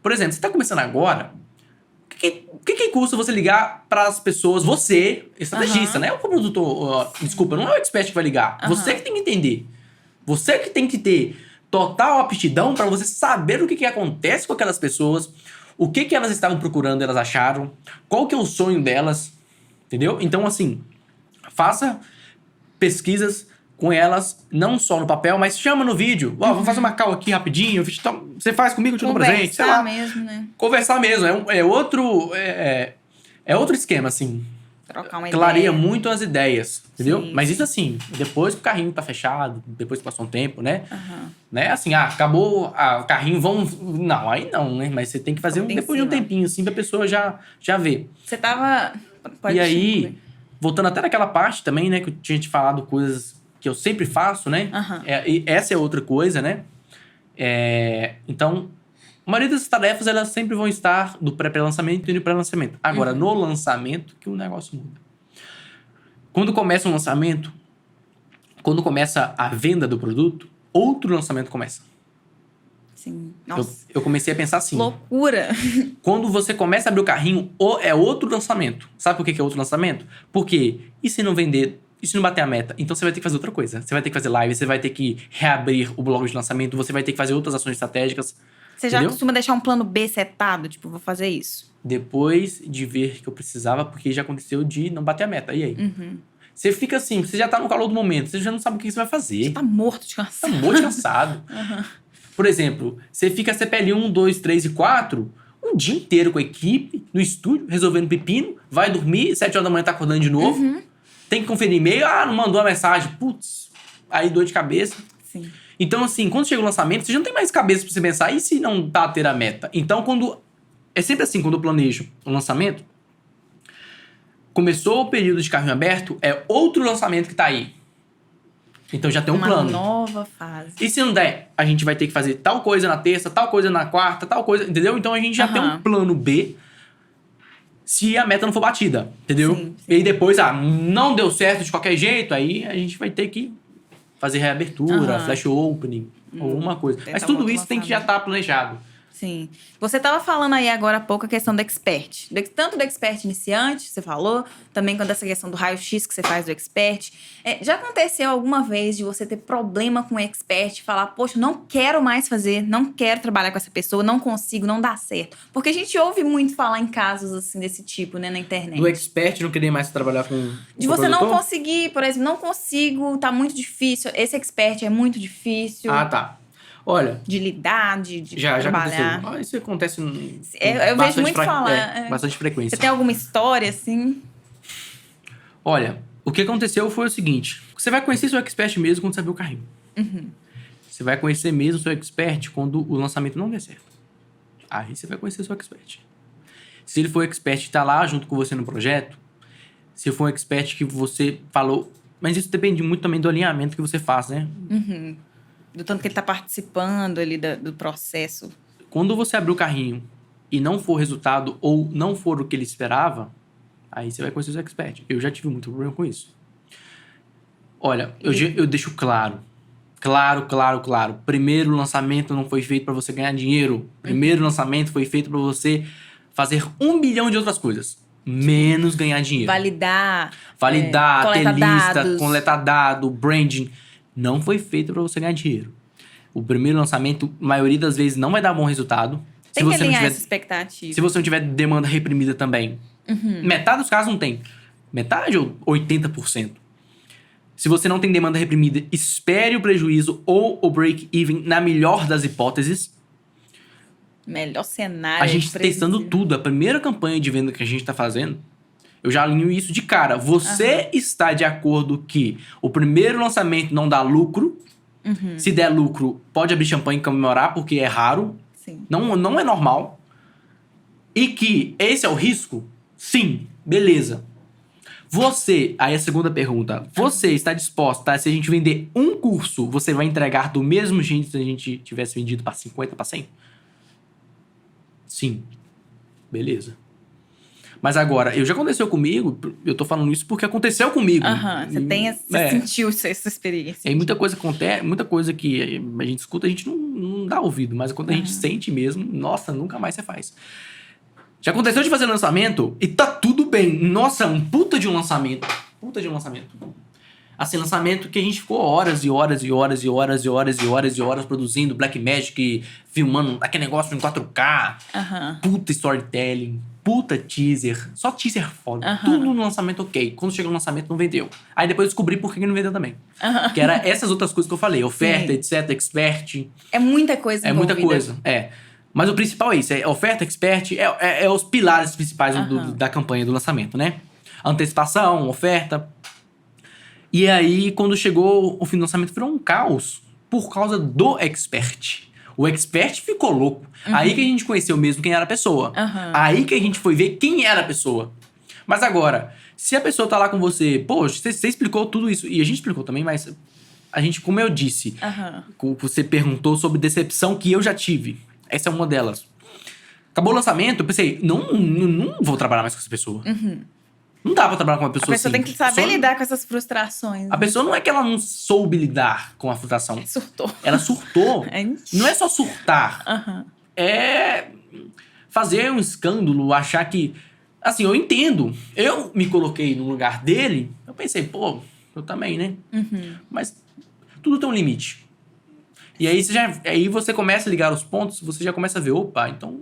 Por exemplo, você tá começando agora, o que custa você ligar pras pessoas, você, estrategista, né? O produtor, desculpa, não é o expert que vai ligar. Você que tem que entender. Você que tem que ter total aptidão para você saber o que acontece com aquelas pessoas, o que elas estavam procurando, elas acharam, qual que é o sonho delas, entendeu? Então, assim, faça pesquisas com elas, não só no papel, mas chama no vídeo. Ó, vamos fazer uma call aqui rapidinho, então, você faz comigo, eu te dou um presente, sei lá. Conversar mesmo, né? Conversar mesmo, é outro esquema, assim. Trocar uma Clareia ideia. muito as ideias, entendeu? Sim, Mas isso assim, depois que o carrinho tá fechado, depois que passou um tempo, né? Aham. Né? Assim, acabou o carrinho, vamos... Não, aí não, né? Mas você tem que fazer depois de um tempinho, assim, pra pessoa já ver. Você tava... Pode E aí, concluir. voltando até naquela parte também, né? Que eu tinha te falado coisas que eu sempre faço, né? Aham. E essa é outra coisa, né? Então, a maioria das tarefas, elas sempre vão estar do pré-lançamento e no pré-lançamento. Agora, no lançamento, que o negócio muda. Quando começa um lançamento, quando começa a venda do produto, outro lançamento começa. Sim. Nossa. Eu comecei a pensar assim. Loucura. Quando você começa a abrir o carrinho, é outro lançamento. Sabe por que é outro lançamento? Porque, e se não vender? E se não bater a meta? Então você vai ter que fazer outra coisa. Você vai ter que fazer live, você vai ter que reabrir o blog de lançamento, você vai ter que fazer outras ações estratégicas. Você já Entendeu? costuma deixar um plano B setado? Tipo, vou fazer isso. Depois de ver que eu precisava, porque já aconteceu de não bater a meta. E aí? Você fica assim, você já tá no calor do momento, você já não sabe o que você vai fazer. Tá morto de Tá cansado. muito cansado. Por exemplo, você fica CPL 1, 2, 3 e 4 um dia inteiro com a equipe, no estúdio, resolvendo pepino, vai dormir, 7 horas da manhã tá acordando de novo, tem que conferir e-mail, não mandou a mensagem, putz, aí dor de cabeça. Sim. Então, assim, quando chega o lançamento, você já não tem mais cabeça pra você pensar, e se não bater a meta? Então, é sempre assim, quando eu planejo um lançamento, começou o período de carrinho aberto, é outro lançamento que tá aí. Então já tem um plano. Uma nova fase. E se não der, a gente vai ter que fazer tal coisa na terça, tal coisa na quarta, tal coisa, entendeu? Então a gente já tem um plano B se a meta não for batida, entendeu? Sim. E aí depois, não deu certo de qualquer jeito, aí a gente vai ter que fazer reabertura, flash opening, alguma coisa. Mas tudo isso tem que já estar planejado. Sim. Você estava falando aí agora há pouco a questão do expert. Tanto do expert iniciante, você falou, também quando essa questão do raio-x que você faz do expert. Já aconteceu alguma vez de você ter problema com o expert, falar, poxa, não quero mais fazer, não quero trabalhar com essa pessoa, não consigo, não dá certo? Porque a gente ouve muito falar em casos assim desse tipo, né, na internet. Do expert não querer mais trabalhar com de você não conseguir, por exemplo, não consigo, tá muito difícil, esse expert é muito difícil. Ah, tá. Olha, de lidar, de já trabalhar. aconteceu. Isso acontece eu vejo muito falar. Bastante frequência. Você tem alguma história, assim? Olha, o que aconteceu foi o seguinte. Você vai conhecer seu expert mesmo quando você abrir o carrinho. Você vai conhecer mesmo seu expert quando o lançamento não der certo. Aí você vai conhecer seu expert. Se ele for expert e tá lá junto com você no projeto, se for um expert que você falou... Mas isso depende muito também do alinhamento que você faz, né? Do tanto que ele tá participando ali do processo. Quando você abrir o carrinho e não for resultado ou não for o que ele esperava, aí você vai conhecer o seu expert. Eu já tive muito problema com isso. Olha, eu deixo claro. Claro. Primeiro lançamento não foi feito para você ganhar dinheiro. Primeiro lançamento foi feito para você fazer 1 bilhão de outras coisas. Menos ganhar dinheiro. Validar, ter lista, dados. coletar dado, branding. Não foi feito para você ganhar dinheiro. O primeiro lançamento, a maioria das vezes, não vai dar bom resultado. Tem que alinhar essa expectativa. Se você não tiver demanda reprimida também. Metade dos casos não tem. Metade ou 80%. Se você não tem demanda reprimida, espere o prejuízo ou o break-even na melhor das hipóteses. Melhor cenário. A gente testando tudo. A primeira campanha de venda que a gente tá fazendo, Eu já alinho isso de cara. Você está de acordo que o primeiro lançamento não dá lucro. Se der lucro, pode abrir champanhe e comemorar, porque é raro. Sim. Não é normal. E que esse é o risco? Sim, beleza. Aí a segunda pergunta. Você está disposta, se a gente vender um curso, você vai entregar do mesmo jeito se a gente tivesse vendido para 50, para 100? Sim. Beleza. Mas agora, já aconteceu comigo, eu tô falando isso porque aconteceu comigo. Você sentiu essa experiência. E aí muita coisa acontece, muita coisa que a gente escuta, a gente não dá ouvido. Mas quando a gente sente mesmo, nossa, nunca mais você faz. Já aconteceu de fazer lançamento e tá tudo bem. Nossa, um puta de um lançamento. Assim, lançamento que a gente ficou horas e horas e horas e horas e horas e horas e horas produzindo Blackmagic, filmando aquele negócio em 4K. Puta storytelling, puta teaser. Só teaser foda. Tudo no lançamento ok. Quando chega no lançamento não vendeu. Aí depois eu descobri por que não vendeu também. Que era essas outras coisas que eu falei. Oferta, etc, expert. É muita coisa envolvida. É muita coisa, Mas o principal é isso, oferta, expert, é os pilares principais da campanha do lançamento, né? Antecipação, oferta. E aí, quando chegou o fim do lançamento, virou um caos por causa do expert. O expert ficou louco. Aí que a gente conheceu mesmo quem era a pessoa. Aí que a gente foi ver quem era a pessoa. Mas agora, se a pessoa tá lá com você, poxa, você explicou tudo isso, e a gente explicou também, mas a gente, como eu disse, você perguntou sobre decepção que eu já tive. Essa é uma delas. Acabou o lançamento, eu pensei, não vou trabalhar mais com essa pessoa. Não dá pra trabalhar com uma pessoa assim. A pessoa tem que saber lidar com essas frustrações. A pessoa não é que ela não soube lidar com a frustração. Surtou. Ela surtou. Não é só surtar. É fazer um escândalo, achar que... Assim, eu entendo. Eu me coloquei no lugar dele, eu pensei, eu também, né? Mas tudo tem um limite. E aí você começa a ligar os pontos, você já começa a ver, opa, então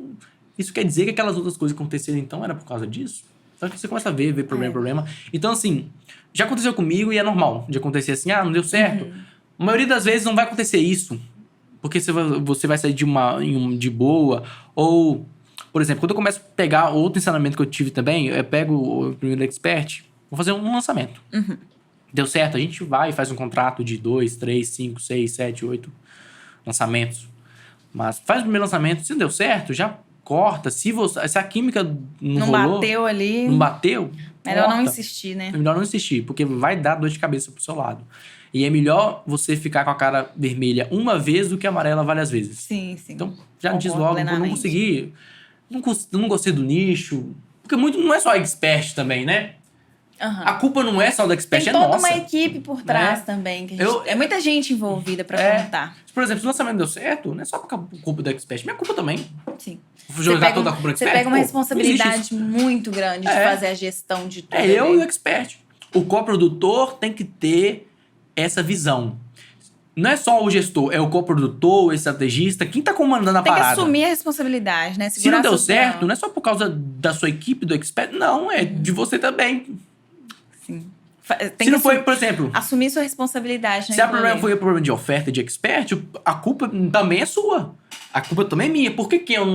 isso quer dizer que aquelas outras coisas que aconteceram então era por causa disso? Então você começa a ver problema. Então assim, já aconteceu comigo e é normal de acontecer assim, não deu certo. A maioria das vezes não vai acontecer isso, porque você vai sair de boa, ou, por exemplo, quando eu começo a pegar outro ensinamento que eu tive também, eu pego o primeiro expert, vou fazer um lançamento. Deu certo, a gente vai e faz um contrato de 2, 3, 5, 6, 7, 8 lançamentos. Mas faz o primeiro lançamento, se não deu certo, já corta. Se a química não rolou, bateu ali. Não bateu, melhor corta. não insistir, né? É melhor não insistir, porque vai dar dor de cabeça pro seu lado. E é melhor você ficar com a cara vermelha uma vez do que amarela várias vezes. Sim. Então, já diz logo, eu não consegui. Não gostei do nicho. Porque muito não é só expert também, né? A culpa não é só da expert, tem é nossa. Tem toda uma equipe por trás também. Que é muita gente envolvida pra contar. Por exemplo, se o lançamento deu certo, não é só por culpa da expert. Minha culpa também. Sim. Vou jogar toda a culpa do expert. Você pega uma responsabilidade muito grande de fazer a gestão de tudo. Eu e o expert. O coprodutor tem que ter essa visão. Não é só o gestor, é o coprodutor, o estrategista, quem tá comandando a parada. Tem que assumir a responsabilidade, né? Se não deu certo, não é só por causa da sua equipe, do expert, não, é de você também. Sim. Se não foi, por exemplo... Assumir sua responsabilidade, né? Se o problema foi o problema de oferta de expert, a culpa também é sua. A culpa também é minha. Por que eu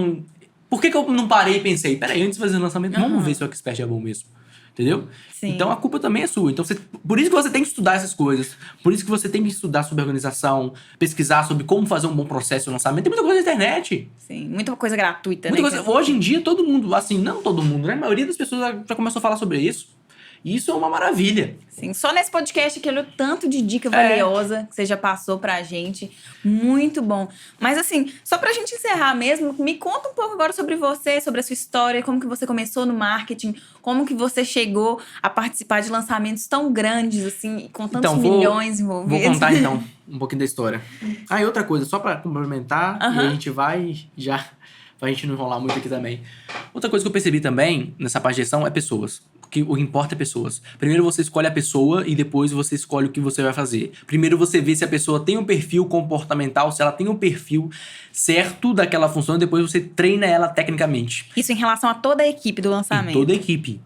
não parei e pensei, peraí, antes de fazer o lançamento, vamos ver se o expert é bom mesmo. Entendeu? Sim. Então a culpa também é sua. Então, por isso que você tem que estudar essas coisas. Por isso que você tem que estudar sobre organização, pesquisar sobre como fazer um bom processo de lançamento. Tem muita coisa na internet. Sim, muita coisa gratuita, muita coisa. Hoje em dia, todo mundo, assim, não todo mundo, né? A maioria das pessoas já começou a falar sobre isso. E isso é uma maravilha. Sim, só nesse podcast aquele tanto de dica valiosa que você já passou pra gente. Muito bom. Mas assim, só pra gente encerrar mesmo, me conta um pouco agora sobre você, sobre a sua história, como que você começou no marketing, como que você chegou a participar de lançamentos tão grandes, assim, com tantos milhões envolvidos. Vou contar então um pouquinho da história. E outra coisa, só pra complementar, e a gente vai já, pra gente não enrolar muito aqui também. Outra coisa que eu percebi também nessa parte de gestão é pessoas. Que o que importa é pessoas. Primeiro você escolhe a pessoa e depois você escolhe o que você vai fazer. Primeiro você vê se a pessoa tem um perfil comportamental, se ela tem um perfil certo daquela função, e depois você treina ela tecnicamente. Isso em relação a toda a equipe do lançamento. Toda a equipe.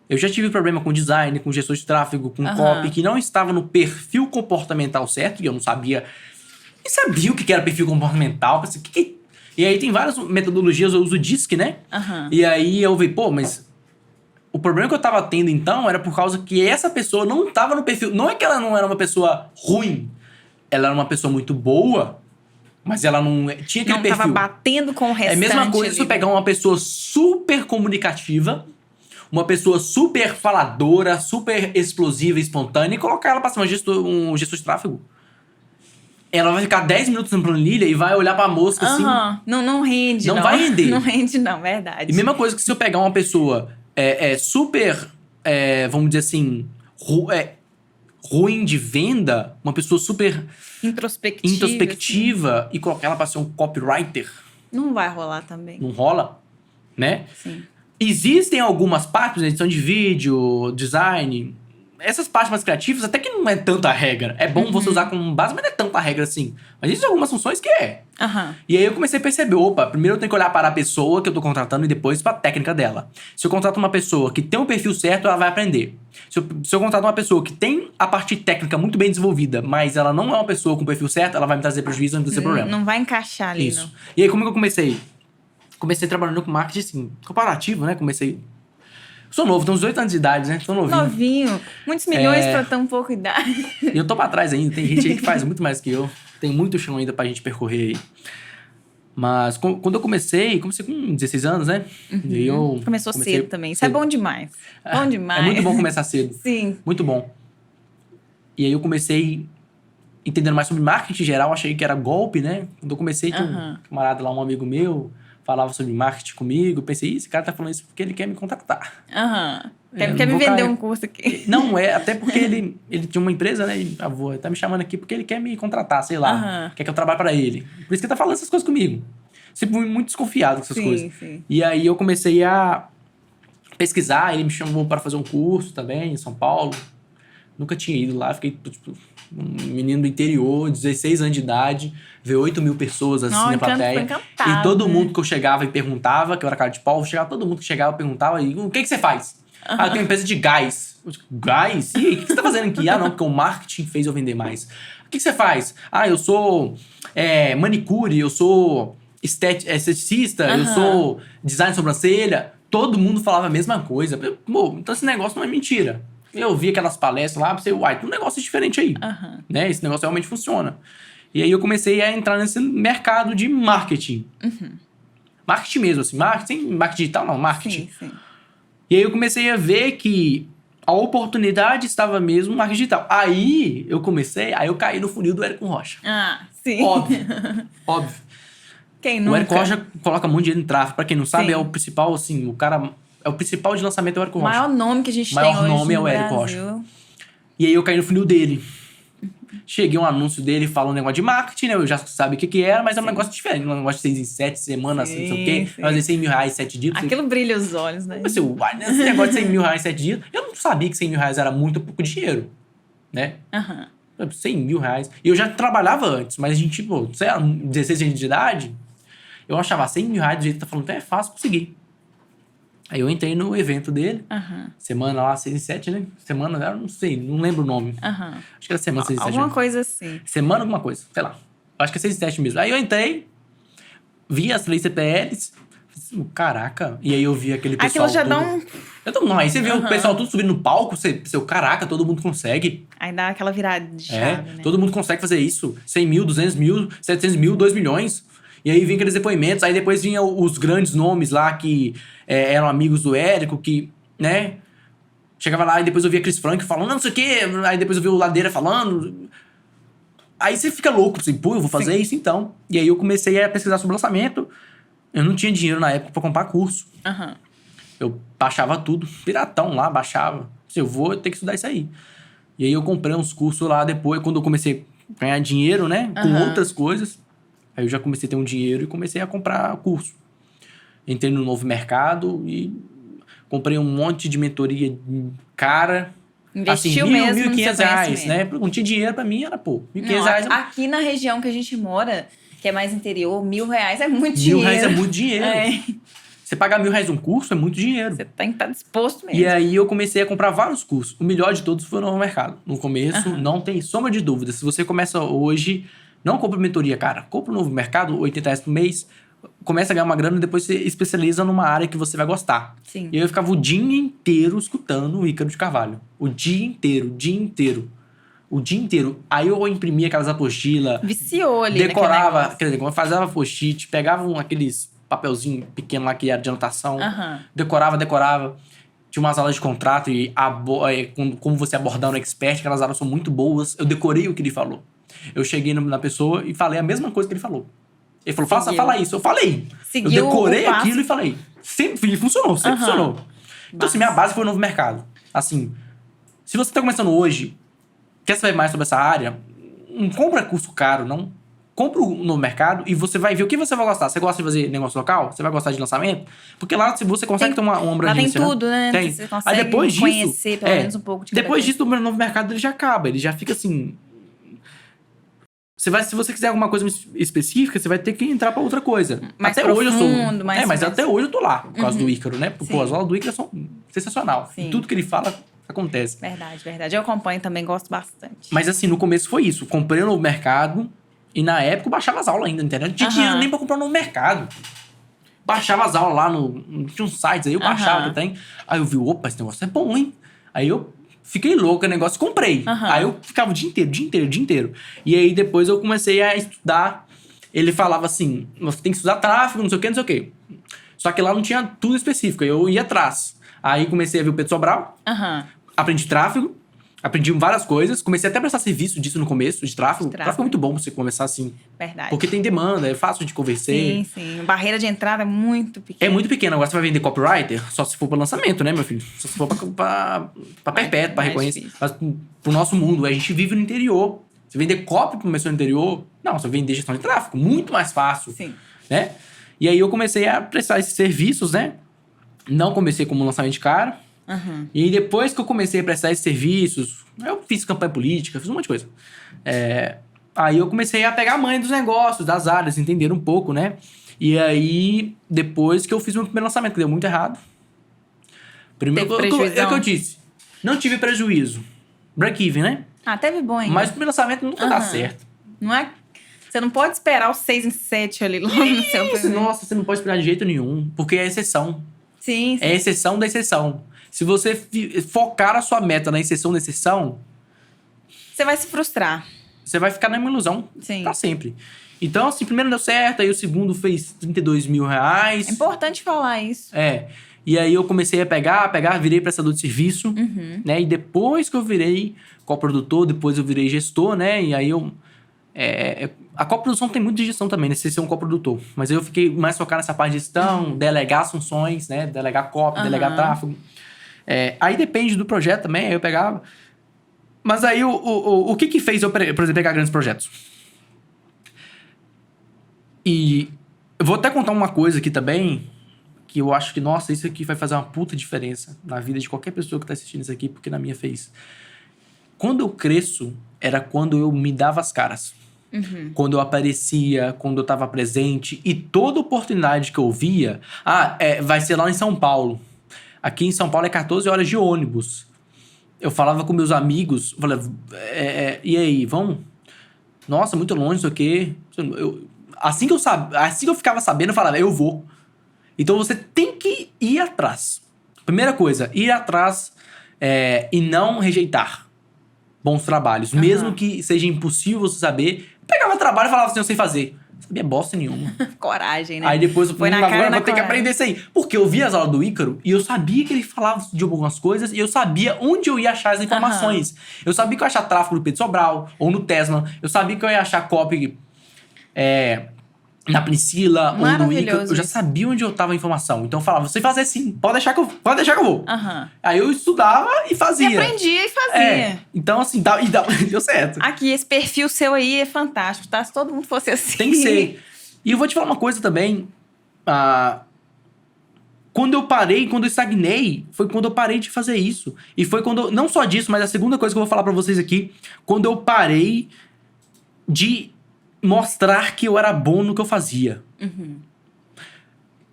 Eu já tive problema com design, com gestor de tráfego, com copy, que não estava no perfil comportamental certo, e eu não sabia. Nem sabia o que era perfil comportamental. Pensei, E aí tem várias metodologias, eu uso DISC, né? E aí eu vi, mas... O problema que eu tava tendo, então, era por causa que essa pessoa não tava no perfil. Não é que ela não era uma pessoa ruim. Ela era uma pessoa muito boa, mas ela não tinha aquele Não perfil. tava batendo com o restante. É a mesma coisa se eu pegar uma pessoa super comunicativa, uma pessoa super faladora, super explosiva e espontânea e colocar ela pra ser um gestor de tráfego. Ela vai ficar 10 minutos na planilha e vai olhar pra mosca assim. Não rende, Não vai render. Não rende, não, verdade. E mesma coisa que se eu pegar uma pessoa super, vamos dizer assim, ruim de venda, uma pessoa super introspectiva assim. e colocar ela pra ser um copywriter, Não vai rolar também. não rola, né? Sim. Existem algumas partes, edição de vídeo, design, essas partes mais criativas até que não é tanta regra. É bom você usar como base, mas não é tanta regra assim. Mas existem algumas funções que é. E aí eu comecei a perceber, primeiro eu tenho que olhar para a pessoa que eu tô contratando e depois para a técnica dela. Se eu contrato uma pessoa que tem o perfil certo, ela vai aprender. Se eu contrato uma pessoa que tem a parte técnica muito bem desenvolvida, mas ela não é uma pessoa com o perfil certo, ela vai me trazer prejuízo, não vai trazer problema. Não vai encaixar ali, Isso. não. E aí como que eu comecei? Comecei trabalhando com marketing, assim, comparativo, né? Sou novo, tenho uns 18 anos de idade, né? Tô Novinho. Muitos milhões pra tão pouca idade. E eu tô pra trás ainda, tem gente aí que faz muito mais que eu. Tem muito chão ainda pra gente percorrer aí. Mas quando eu comecei com 16 anos, né? E aí eu Começou cedo também. Isso é bom demais. Bom demais. É muito bom começar cedo. Sim. Muito bom. E aí eu comecei entendendo mais sobre marketing em geral, achei que era golpe, né? Quando eu comecei, tinha um camarada lá, um amigo meu, falava sobre marketing comigo. Pensei, esse cara tá falando isso porque ele quer me contratar. Quer me vender um curso aqui. Não, até porque ele tinha uma empresa, né? E tá me chamando aqui porque ele quer me contratar, sei lá. Quer que eu trabalhe pra ele. Por isso que ele tá falando essas coisas comigo. Sempre muito desconfiado com essas coisas. Sim. E aí eu comecei a pesquisar, ele me chamou para fazer um curso também em São Paulo. Nunca tinha ido lá, fiquei tipo um menino do interior, 16 anos de idade, ver 8 mil pessoas assim na plateia. E todo mundo que eu chegava e perguntava, que eu era cara de pau, todo mundo que chegava e perguntava, e o que você faz? Eu tenho uma empresa de gás. Gás? E aí, o que você tá fazendo aqui? Não, porque o marketing fez eu vender mais. O que você faz? Eu sou manicure, eu sou esteticista, eu sou design de sobrancelha. Todo mundo falava a mesma coisa. Então esse negócio não é mentira. Eu vi aquelas palestras lá, pensei, tem um negócio diferente aí. Né? Esse negócio realmente funciona. E aí eu comecei a entrar nesse mercado de marketing. Marketing mesmo, assim. Marketing digital, não, marketing. Sim. E aí eu comecei a ver que a oportunidade estava mesmo no marketing digital. Aí eu caí no funil do Érico Rocha. Sim. Óbvio. Quem nunca? O Érico Rocha coloca muito dinheiro em tráfego. Pra quem não sabe, é o principal, assim, é o principal de lançamento é o Érico Rocha. O maior nome que a gente tem hoje no Brasil. O maior nome é o Érico Rocha. E aí eu caí no funil dele. Cheguei um anúncio dele falando um negócio de marketing, né? Eu já sabia o que era, mas é um negócio diferente. Um negócio de 6 em 7 semanas, assim, não sei o quê. Fazer 100 mil reais em 7 dias. Aquilo brilha os olhos, né? Esse negócio de 100 mil reais em 7 dias. Eu não sabia que 100 mil reais era muito pouco dinheiro, né? 100 mil reais. E eu já trabalhava antes, mas a gente, 16 anos de idade, eu achava 100 mil reais do jeito que tá falando, é fácil conseguir. Aí eu entrei no evento dele, semana lá, 6 em 7, né? Semana, eu não sei, não lembro o nome. Acho que era semana 6 em 7. Alguma coisa assim. Semana alguma coisa, sei lá. Acho que é 6 em 7 mesmo. Aí eu entrei, vi as 3 CPLs, caraca. E aí eu vi aquele pessoal. Aquilo já dá um. Aí você viu o pessoal tudo subindo no palco, caraca, todo mundo consegue. Aí dá aquela virada de chave, né? Todo mundo consegue fazer isso. 100 mil, 200 mil, 700 mil, 2 milhões. E aí vinha aqueles depoimentos, aí depois vinha os grandes nomes lá que eram amigos do Érico, que, né? Chegava lá e depois eu via Chris Frank falando, não sei o quê. Aí depois eu vi o Ladeira falando. Aí você fica louco, assim, eu vou fazer isso então. E aí eu comecei a pesquisar sobre lançamento. Eu não tinha dinheiro na época pra comprar curso. Eu baixava tudo, piratão lá, baixava. Eu vou ter que estudar isso aí. E aí eu comprei uns cursos lá depois, quando eu comecei a ganhar dinheiro, né? Com outras coisas. Aí eu já comecei a ter um dinheiro e comecei a comprar curso. Entrei no novo mercado e comprei um monte de mentoria cara. Investiu assim, mesmo no seu R$1.500, né? Não tinha dinheiro pra mim, era R$1.500. Aqui na região que a gente mora, que é mais interior, R$1.000 é muito dinheiro. R$1.000 é muito dinheiro. Você pagar R$1.000 um curso é muito dinheiro. Você tem que estar disposto mesmo. E aí eu comecei a comprar vários cursos. O melhor de todos foi o Novo Mercado. No começo, não tem sombra de dúvida. Se você começa hoje, não compra mentoria, cara. Compra o Novo Mercado, R$80 por mês. começa a ganhar uma grana e depois você especializa numa área que você vai gostar. Sim. E eu ficava o dia inteiro escutando o Ícaro de Carvalho. O dia inteiro, o dia inteiro. O dia inteiro. Aí eu imprimia aquelas apostilas. Viciou ali. Decorava, quer dizer, fazia post-it, pegava aqueles papelzinho pequeno lá que era de anotação. Decorava. Tinha umas aulas de contrato e como você abordar um expert, aquelas aulas são muito boas. Eu decorei o que ele falou. Eu cheguei na pessoa e falei a mesma coisa que ele falou. Ele falou, fala isso. Eu falei. Seguiu, eu decorei aquilo e falei. Sempre funcionou, sempre funcionou. Então, assim, minha base foi o novo mercado. Assim, se você tá começando hoje, quer saber mais sobre essa área, não compra curso caro, não. Compra o novo mercado e você vai ver o que você vai gostar. Você gosta de fazer negócio local? Você vai gostar de lançamento? Porque lá você consegue ter uma abrangência. Lá tem tudo, né? Tem. Você consegue aí depois conhecer disso, pelo menos um pouco de cada depois coisa. disso, o novo mercado ele já acaba. Ele já fica assim... se você quiser alguma coisa específica, você vai ter que entrar pra outra coisa. Mais até hoje eu sou. mais até hoje eu tô lá, por causa do Ícaro, né? Porque as aulas do Ícaro são sensacional. Sim. E tudo que ele fala acontece. Verdade. Eu acompanho também, gosto bastante. Mas assim, no começo foi isso. Comprei o novo mercado e na época eu baixava as aulas ainda, entendeu? Não tinha dinheiro nem pra comprar um novo mercado. Baixava as aulas lá tinha uns sites aí, eu baixava que tem. Aí eu vi, opa, esse negócio é bom, hein? Aí eu fiquei louco, o negócio, comprei. Aí eu ficava o dia inteiro. E aí depois eu comecei a estudar. Ele falava assim, você tem que estudar tráfego, não sei o quê. Só que lá não tinha tudo específico, eu ia atrás. Aí comecei a ver o Pedro Sobral, aprendi tráfego, aprendi várias coisas. Comecei até a prestar serviço disso no começo, de tráfego. Tráfego é muito bom pra você começar assim. Verdade. Porque tem demanda, é fácil de conversar. Sim. A barreira de entrada é muito pequena. É muito pequena. Agora você vai vender copywriter, só se for para lançamento, né, meu filho? Só se for pra perpétuo, pra reconhecer. Mas pro nosso mundo, a gente vive no interior. Você vender copy pra uma pessoa no interior, não, você vender gestão de tráfego, muito mais fácil. Sim. Né? E aí eu comecei a prestar esses serviços, né? Não comecei como lançamento de cara. E aí depois que eu comecei a prestar esses serviços, eu fiz campanha política, fiz um monte de coisa. Aí eu comecei a pegar a manha dos negócios, das áreas, entender um pouco, né? E aí, depois que eu fiz meu primeiro lançamento, que deu muito errado. Primeiro, é o que eu disse. Não tive prejuízo. Break-even, né? Teve bom ainda. Mas o primeiro lançamento nunca dá certo. Não é... Você não pode esperar os 6 em 7 ali logo no seu primeiro. Nossa, você não pode esperar de jeito nenhum. Porque é exceção. Sim. É exceção da exceção. Se você focar a sua meta na exceção da exceção... Você vai se frustrar. Você vai ficar numa ilusão pra sempre. Então, assim, primeiro deu certo, aí o segundo fez 32 mil reais. É importante falar isso. E aí eu comecei a pegar, virei prestador de serviço, né? E depois que eu virei coprodutor, depois eu virei gestor, né? E aí eu... a coprodução tem muito de gestão também, né? Você ser um coprodutor. Mas eu fiquei mais focado nessa parte de gestão, delegar as funções, né? Delegar copy, delegar tráfego. Aí depende do projeto também, aí eu pegava... Mas aí o que fez eu, por exemplo, pegar grandes projetos? E eu vou até contar uma coisa aqui também, que eu acho que, nossa, isso aqui vai fazer uma puta diferença na vida de qualquer pessoa que tá assistindo isso aqui, porque na minha fez. Quando eu cresço, era quando eu me dava as caras. Quando eu aparecia, quando eu tava presente, e toda oportunidade que eu via... vai ser lá em São Paulo. Aqui em São Paulo é 14 horas de ônibus. Eu falava com meus amigos, falava, e aí, vamos? Nossa, muito longe, isso aqui. Assim que eu ficava sabendo, eu falava, eu vou. Então você tem que ir atrás. Primeira coisa, ir atrás e não rejeitar bons trabalhos. Mesmo que seja impossível você saber. Eu pegava trabalho e falava assim, eu sei fazer. Não sabia bosta nenhuma. Coragem, né? Aí depois eu falei, agora eu vou ter que coragem. aprender isso aí. Porque eu via as aulas do Ícaro e eu sabia que ele falava de algumas coisas e eu sabia onde eu ia achar as informações. Eu sabia que eu ia achar tráfego no Pedro Sobral ou no Tesla. Eu sabia que eu ia achar copy na Priscila ou no Ícaro. Eu já sabia onde eu tava a informação. Então eu falava, você fazer sim, pode deixar que eu vou. Aí eu estudava e fazia. E aprendia e fazia. Então assim, deu certo. Aqui, esse perfil seu aí é fantástico, tá? Se todo mundo fosse assim. Tem que ser. E eu vou te falar uma coisa também. Quando eu estagnei, foi quando eu parei de fazer isso. E foi quando... Não só disso, mas a segunda coisa que eu vou falar pra vocês aqui. Quando eu parei de mostrar que eu era bom no que eu fazia.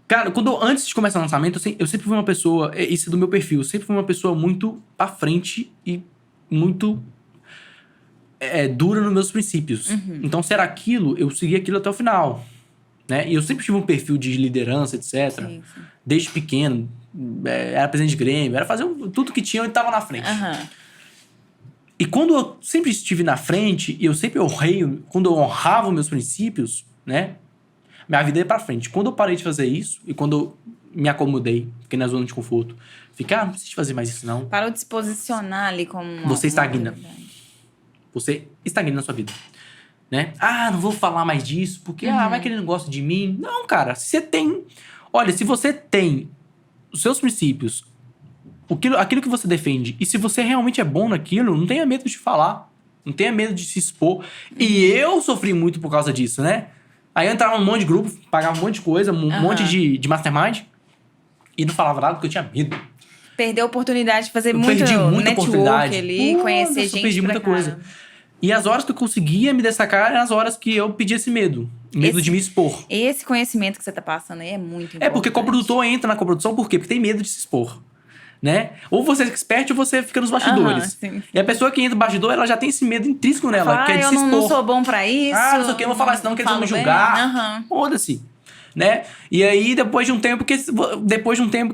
Cara, antes de começar o lançamento, eu sempre fui uma pessoa... Isso é do meu perfil. Eu sempre fui uma pessoa muito à frente e muito... dura nos meus princípios. Então, se era aquilo, eu segui aquilo até o final. né? E eu sempre tive um perfil de liderança, etc. Sim. Desde pequeno. Era presidente de Grêmio, era fazer tudo que tinha e tava na frente. E quando eu sempre estive na frente, e eu sempre honrei, quando eu honrava os meus princípios, né? Minha vida ia pra frente. Quando eu parei de fazer isso, e quando eu me acomodei, fiquei na zona de conforto, fiquei, não preciso fazer mais isso não. Parou de se posicionar ali como Você estagna. Você estagna na sua vida. Né? Não vou falar mais disso, porque vai que ele não gosta de mim. Não, cara, você tem... Olha, se você tem os seus princípios, aquilo que você defende, e se você realmente é bom naquilo, não tenha medo de falar. Não tenha medo de se expor. E eu sofri muito por causa disso, né? Aí eu entrava num monte de grupo, pagava um monte de coisa, um monte de mastermind, e não falava nada porque eu tinha medo. Perdeu a oportunidade de fazer Eu muito perdi muita network oportunidade. ali, conhecer gente. Perdi muita coisa. E as horas que eu conseguia me destacar eram as horas que eu pedia esse medo. Medo de me expor. Esse conhecimento que você tá passando aí é muito importante. Porque coprodutor entra na coprodução por quê? Porque tem medo de se expor. Né? Ou você é expert ou você fica nos bastidores. Sim. E a pessoa que entra no bastidor, ela já tem esse medo intrínseco nela, que é de se expor. Eu não sou bom pra isso. Não sei o que, eu vou falar isso não, que eles vão me julgar. Foda-se. Né? E aí, depois de um tempo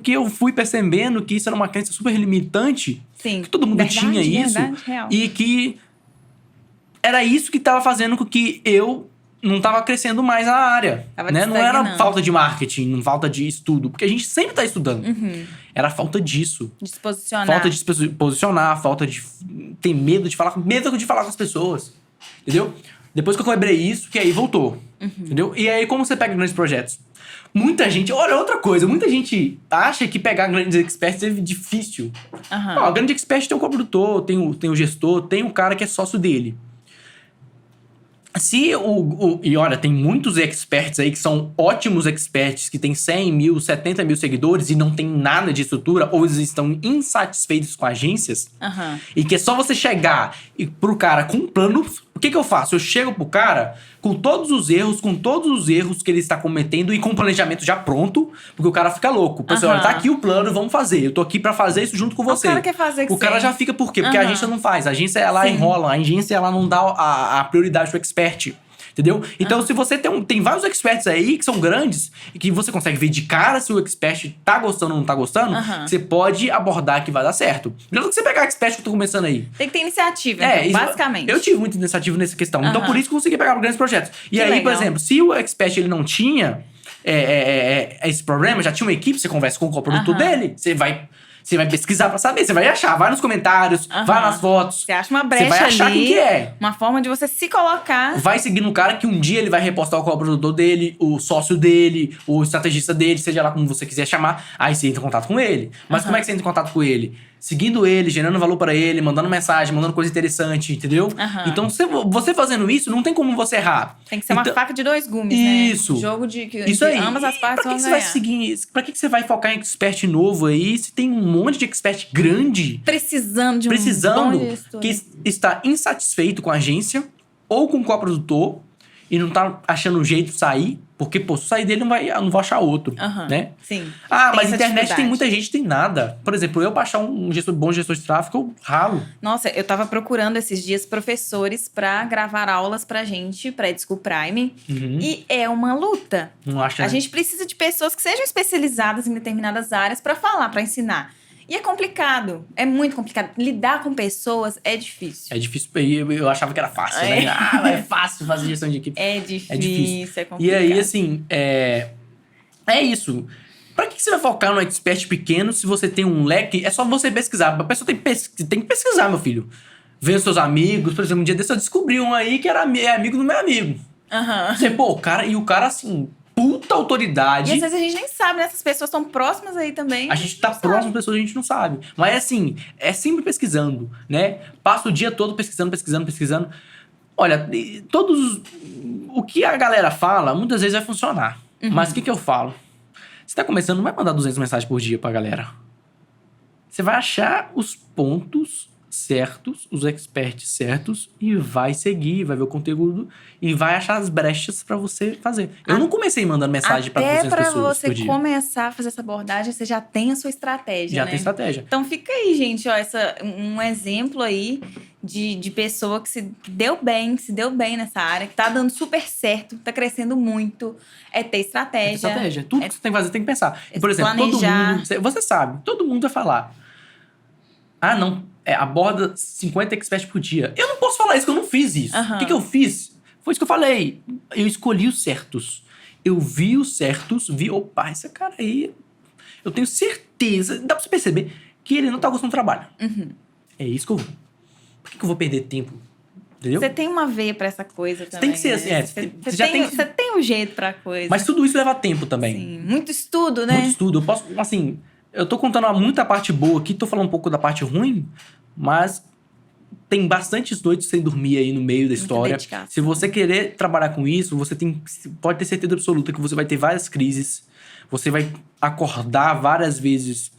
que eu fui percebendo que isso era uma crença super limitante, sim. Que todo mundo tinha isso, real. E que era isso que estava fazendo com que eu não estava crescendo mais na área. Né? Não era falta de marketing, não falta de estudo, porque a gente sempre está estudando. Era falta disso. De se posicionar. Falta de se posicionar, falta de ter medo de falar com as pessoas. Entendeu? Depois que eu quebrei isso, que aí voltou. Entendeu? E aí, como você pega grandes projetos? Muita gente... Olha, outra coisa. Muita gente acha que pegar grandes experts é difícil. O grande expert tem o coprodutor, tem o gestor, tem o cara que é sócio dele. E olha, tem muitos experts aí que são ótimos experts, que tem 100 mil, 70 mil seguidores e não tem nada de estrutura, ou eles estão insatisfeitos com agências. E que é só você chegar pro cara com um plano. O que eu faço? Eu chego pro cara com todos os erros que ele está cometendo e com o planejamento já pronto, porque o cara fica louco. Pessoal, olha, tá aqui o plano, vamos fazer. Eu tô aqui pra fazer isso junto com você. O cara quer fazer O cara já fica por quê? Porque a agência não faz. A agência, ela enrola. A agência, ela não dá a prioridade pro expert. Entendeu? Então, se você tem vários experts aí que são grandes e que você consegue ver de cara se o expert tá gostando ou não tá gostando, você pode abordar que vai dar certo. Melhor do que você pegar expert que eu tô começando aí. Tem que ter iniciativa, então, basicamente. Eu tive muita iniciativa nessa questão. Então, por isso que eu consegui pegar grandes projetos. E aí, por exemplo, se o expert ele não tinha esse problema, já tinha uma equipe, você conversa com o coprodutor dele, você vai pesquisar pra saber, você vai achar, vai nos comentários, vai nas fotos. Você acha uma brecha ali. Você vai achar quem que é. Uma forma de você se colocar. Vai seguir no cara que um dia ele vai repostar o coprodutor dele, o sócio dele, o estrategista dele, seja lá como você quiser chamar. Aí você entra em contato com ele. Mas como é que você entra em contato com ele? Seguindo ele, gerando valor pra ele, mandando mensagem, mandando coisa interessante, entendeu? Então, você fazendo isso, não tem como você errar. Tem que ser uma faca de dois gumes, isso. né? Jogo de que isso aí. ambas as partes vão ganhar. Pra que você vai focar em expert novo aí, se tem um monte de expert grande? Precisando de um bom gestor. Que está insatisfeito com a agência ou com o coprodutor e não tá achando um jeito de sair, porque, se sair dele, não vou achar outro, né? Sim. Mas internet tem muita gente que tem nada. Por exemplo, eu pra achar um bom gestor de tráfego, eu ralo. Nossa, eu tava procurando esses dias professores pra gravar aulas pra gente, pra Edschool Prime. E é uma luta. Não acha, A gente precisa de pessoas que sejam especializadas em determinadas áreas pra falar, pra ensinar. E é complicado, é muito complicado. Lidar com pessoas é difícil. É difícil, eu achava que era fácil, né? É fácil fazer gestão de equipe. É difícil, é complicado. E aí, assim, é isso. Pra que você vai focar no expert pequeno se você tem um leque? É só você pesquisar. A pessoa tem que pesquisar, meu filho. Ver os seus amigos. Por exemplo, um dia desse eu descobri um aí que era amigo do meu amigo. Você, o cara, assim... puta autoridade. E às vezes a gente nem sabe, né? Essas pessoas estão próximas aí também. A gente tá próximo das pessoas que a gente não sabe. Mas assim, é sempre pesquisando, né? Passa o dia todo pesquisando. Olha, o que a galera fala, muitas vezes vai funcionar. Mas o que eu falo? Você tá começando, não vai mandar 200 mensagens por dia pra galera. Você vai achar os pontos certos, os experts certos, e vai seguir, vai ver o conteúdo e vai achar as brechas pra você fazer. Eu não comecei mandando mensagem pra 200 pessoas por dia. Até pra você começar a fazer essa abordagem, você já tem a sua estratégia, Já tem estratégia. Então fica aí, gente, ó, um exemplo aí de pessoa que se deu bem nessa área, que tá dando super certo, tá crescendo muito, é ter estratégia. Tudo que você tem que fazer, tem que pensar. E, por exemplo, planejar. todo mundo... Você sabe, todo mundo vai falar. Não, aborda 50 experts por dia. Eu não posso falar isso, que eu não fiz isso. O que eu fiz? Foi isso que eu falei. Eu escolhi os certos. Eu vi os certos, opa, esse cara aí... Eu tenho certeza, dá pra você perceber, que ele não tá gostando do trabalho. É isso que eu vou. Por que eu vou perder tempo? Entendeu? Você tem uma veia pra essa coisa também. Tem que ser assim, Você tem um jeito pra coisa. Mas tudo isso leva tempo também. Sim, muito estudo, né? Muito estudo. Eu posso, assim, eu tô contando muita parte boa aqui, tô falando um pouco da parte ruim, mas tem bastantes noites sem dormir aí no meio da história. Dedicação. Se você querer trabalhar com isso, pode ter certeza absoluta que você vai ter várias crises, você vai acordar várias vezes,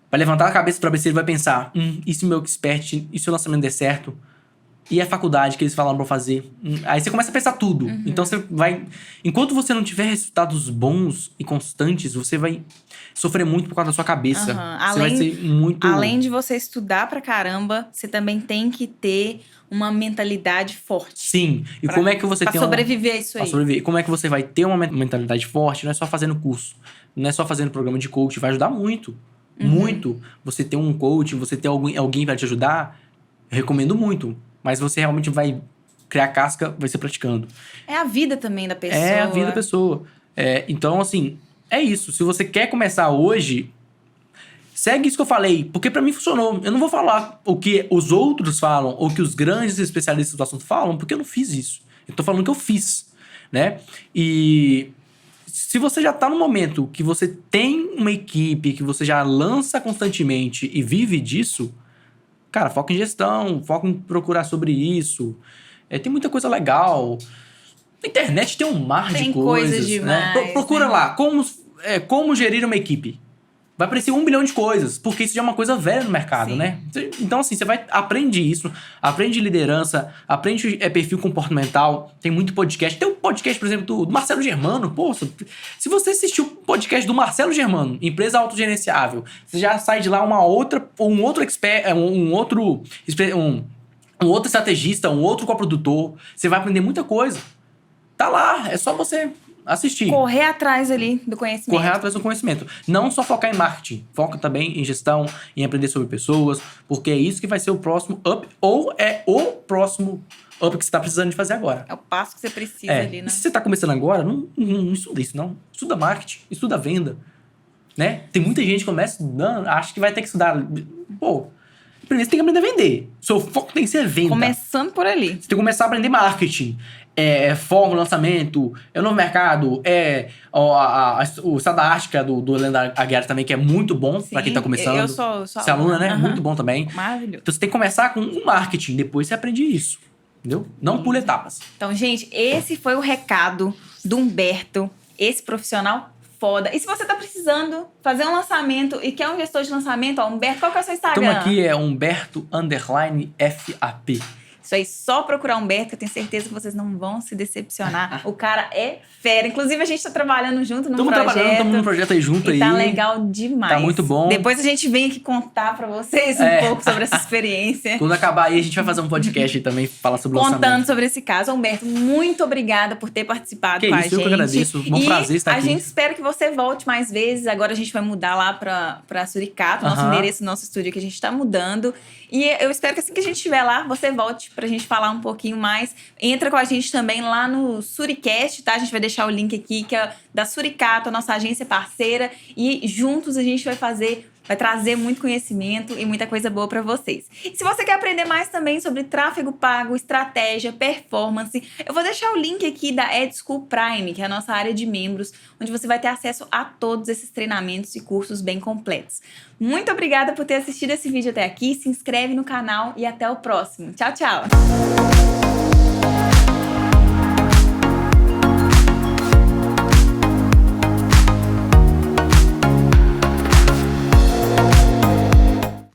vai levantar a cabeça pra ver se ele vai pensar, e se o meu expert, e se o lançamento der certo? E a faculdade que eles falaram pra fazer? Aí você começa a pensar tudo. Então você vai... Enquanto você não tiver resultados bons e constantes, você vai sofrer muito por causa da sua cabeça. Você vai ser muito... Além de você estudar pra caramba, você também tem que ter uma mentalidade forte. Sim. E como é que você tem Pra sobreviver a isso aí. Pra sobreviver. E como é que você vai ter uma mentalidade forte? Não é só fazendo curso. Não é só fazendo programa de coach. Vai ajudar muito. Muito. Você ter um coach, você ter alguém vai te ajudar. Eu recomendo muito. Mas você realmente vai criar casca, vai ser praticando. É a vida também da pessoa. É a vida da pessoa. Então, assim, é isso. Se você quer começar hoje, segue isso que eu falei. Porque pra mim funcionou. Eu não vou falar o que os outros falam, ou que os grandes especialistas do assunto falam, porque eu não fiz isso. Eu tô falando que eu fiz, né? E se você já tá no momento que você tem uma equipe, que você já lança constantemente e vive disso... Cara, foca em gestão, foca em procurar sobre isso. Tem muita coisa legal. Na internet tem um mar de coisas. Tem coisa demais, né? Procura lá, como gerir uma equipe. Vai aparecer 1 bilhão de coisas, porque isso já é uma coisa velha no mercado, né? Então, assim, você aprende isso, aprende liderança, aprende perfil comportamental, tem muito podcast. Tem um podcast, por exemplo, do Marcelo Germano. Pô, se você assistiu o podcast do Marcelo Germano, Empresa Autogerenciável, você já sai de lá um outro expert, um outro estrategista, um outro coprodutor. Você vai aprender muita coisa. Tá lá, é só você... assistir. Correr atrás ali do conhecimento. Correr atrás do conhecimento. Não só focar em marketing. Foca também em gestão, em aprender sobre pessoas, porque é isso que vai ser o próximo up, ou é o próximo up que você tá precisando de fazer agora. É o passo que você precisa ali, né? E se você tá começando agora, não estuda isso, não. Estuda marketing, estuda venda, né? Tem muita gente que começa estudando, acha que vai ter que estudar. Pô, primeiro você tem que aprender a vender. Seu foco tem que ser venda. Começando por ali. Você tem que começar a aprender marketing. Fórmula, lançamento, novo mercado, o estado da arte, que é do Leandro Aguiar também, que é muito bom pra quem tá começando. Eu sou você é aluna, né? Muito bom também. Maravilhoso. Então você tem que começar com o marketing, depois você aprende isso. Entendeu? Não pula etapas. Então, gente, esse foi o recado do Humberto, esse profissional foda. E se você tá precisando fazer um lançamento e quer um gestor de lançamento, Humberto, qual que é o seu Instagram? Estamos aqui, Humberto_FAP. Isso aí, só procurar o Humberto, que eu tenho certeza que vocês não vão se decepcionar. O cara é fera. Inclusive, a gente tá trabalhando junto num projeto. Estamos num projeto aí junto aí. Tá legal demais. Tá muito bom. Depois a gente vem aqui contar pra vocês um pouco sobre essa experiência. Quando acabar aí, a gente vai fazer um podcast e também falar sobre o lançamento. Contando sobre esse caso. Humberto, muito obrigada por ter participado com a gente. Eu que agradeço. Bom prazer estar aqui. A gente espera que você volte mais vezes. Agora a gente vai mudar lá pra Suricato. Nosso endereço, nosso estúdio que a gente tá mudando. E eu espero que assim que a gente estiver lá, você volte pra gente falar um pouquinho mais. Entra com a gente também lá no Suricast, tá? A gente vai deixar o link aqui, que é da Suricato, a nossa agência parceira. E juntos a gente vai trazer muito conhecimento e muita coisa boa pra vocês. E se você quer aprender mais também sobre tráfego pago, estratégia, performance, eu vou deixar o link aqui da EdSchool Prime, que é a nossa área de membros, onde você vai ter acesso a todos esses treinamentos e cursos bem completos. Muito obrigada por ter assistido esse vídeo até aqui. Se inscreve no canal e até o próximo. Tchau, tchau!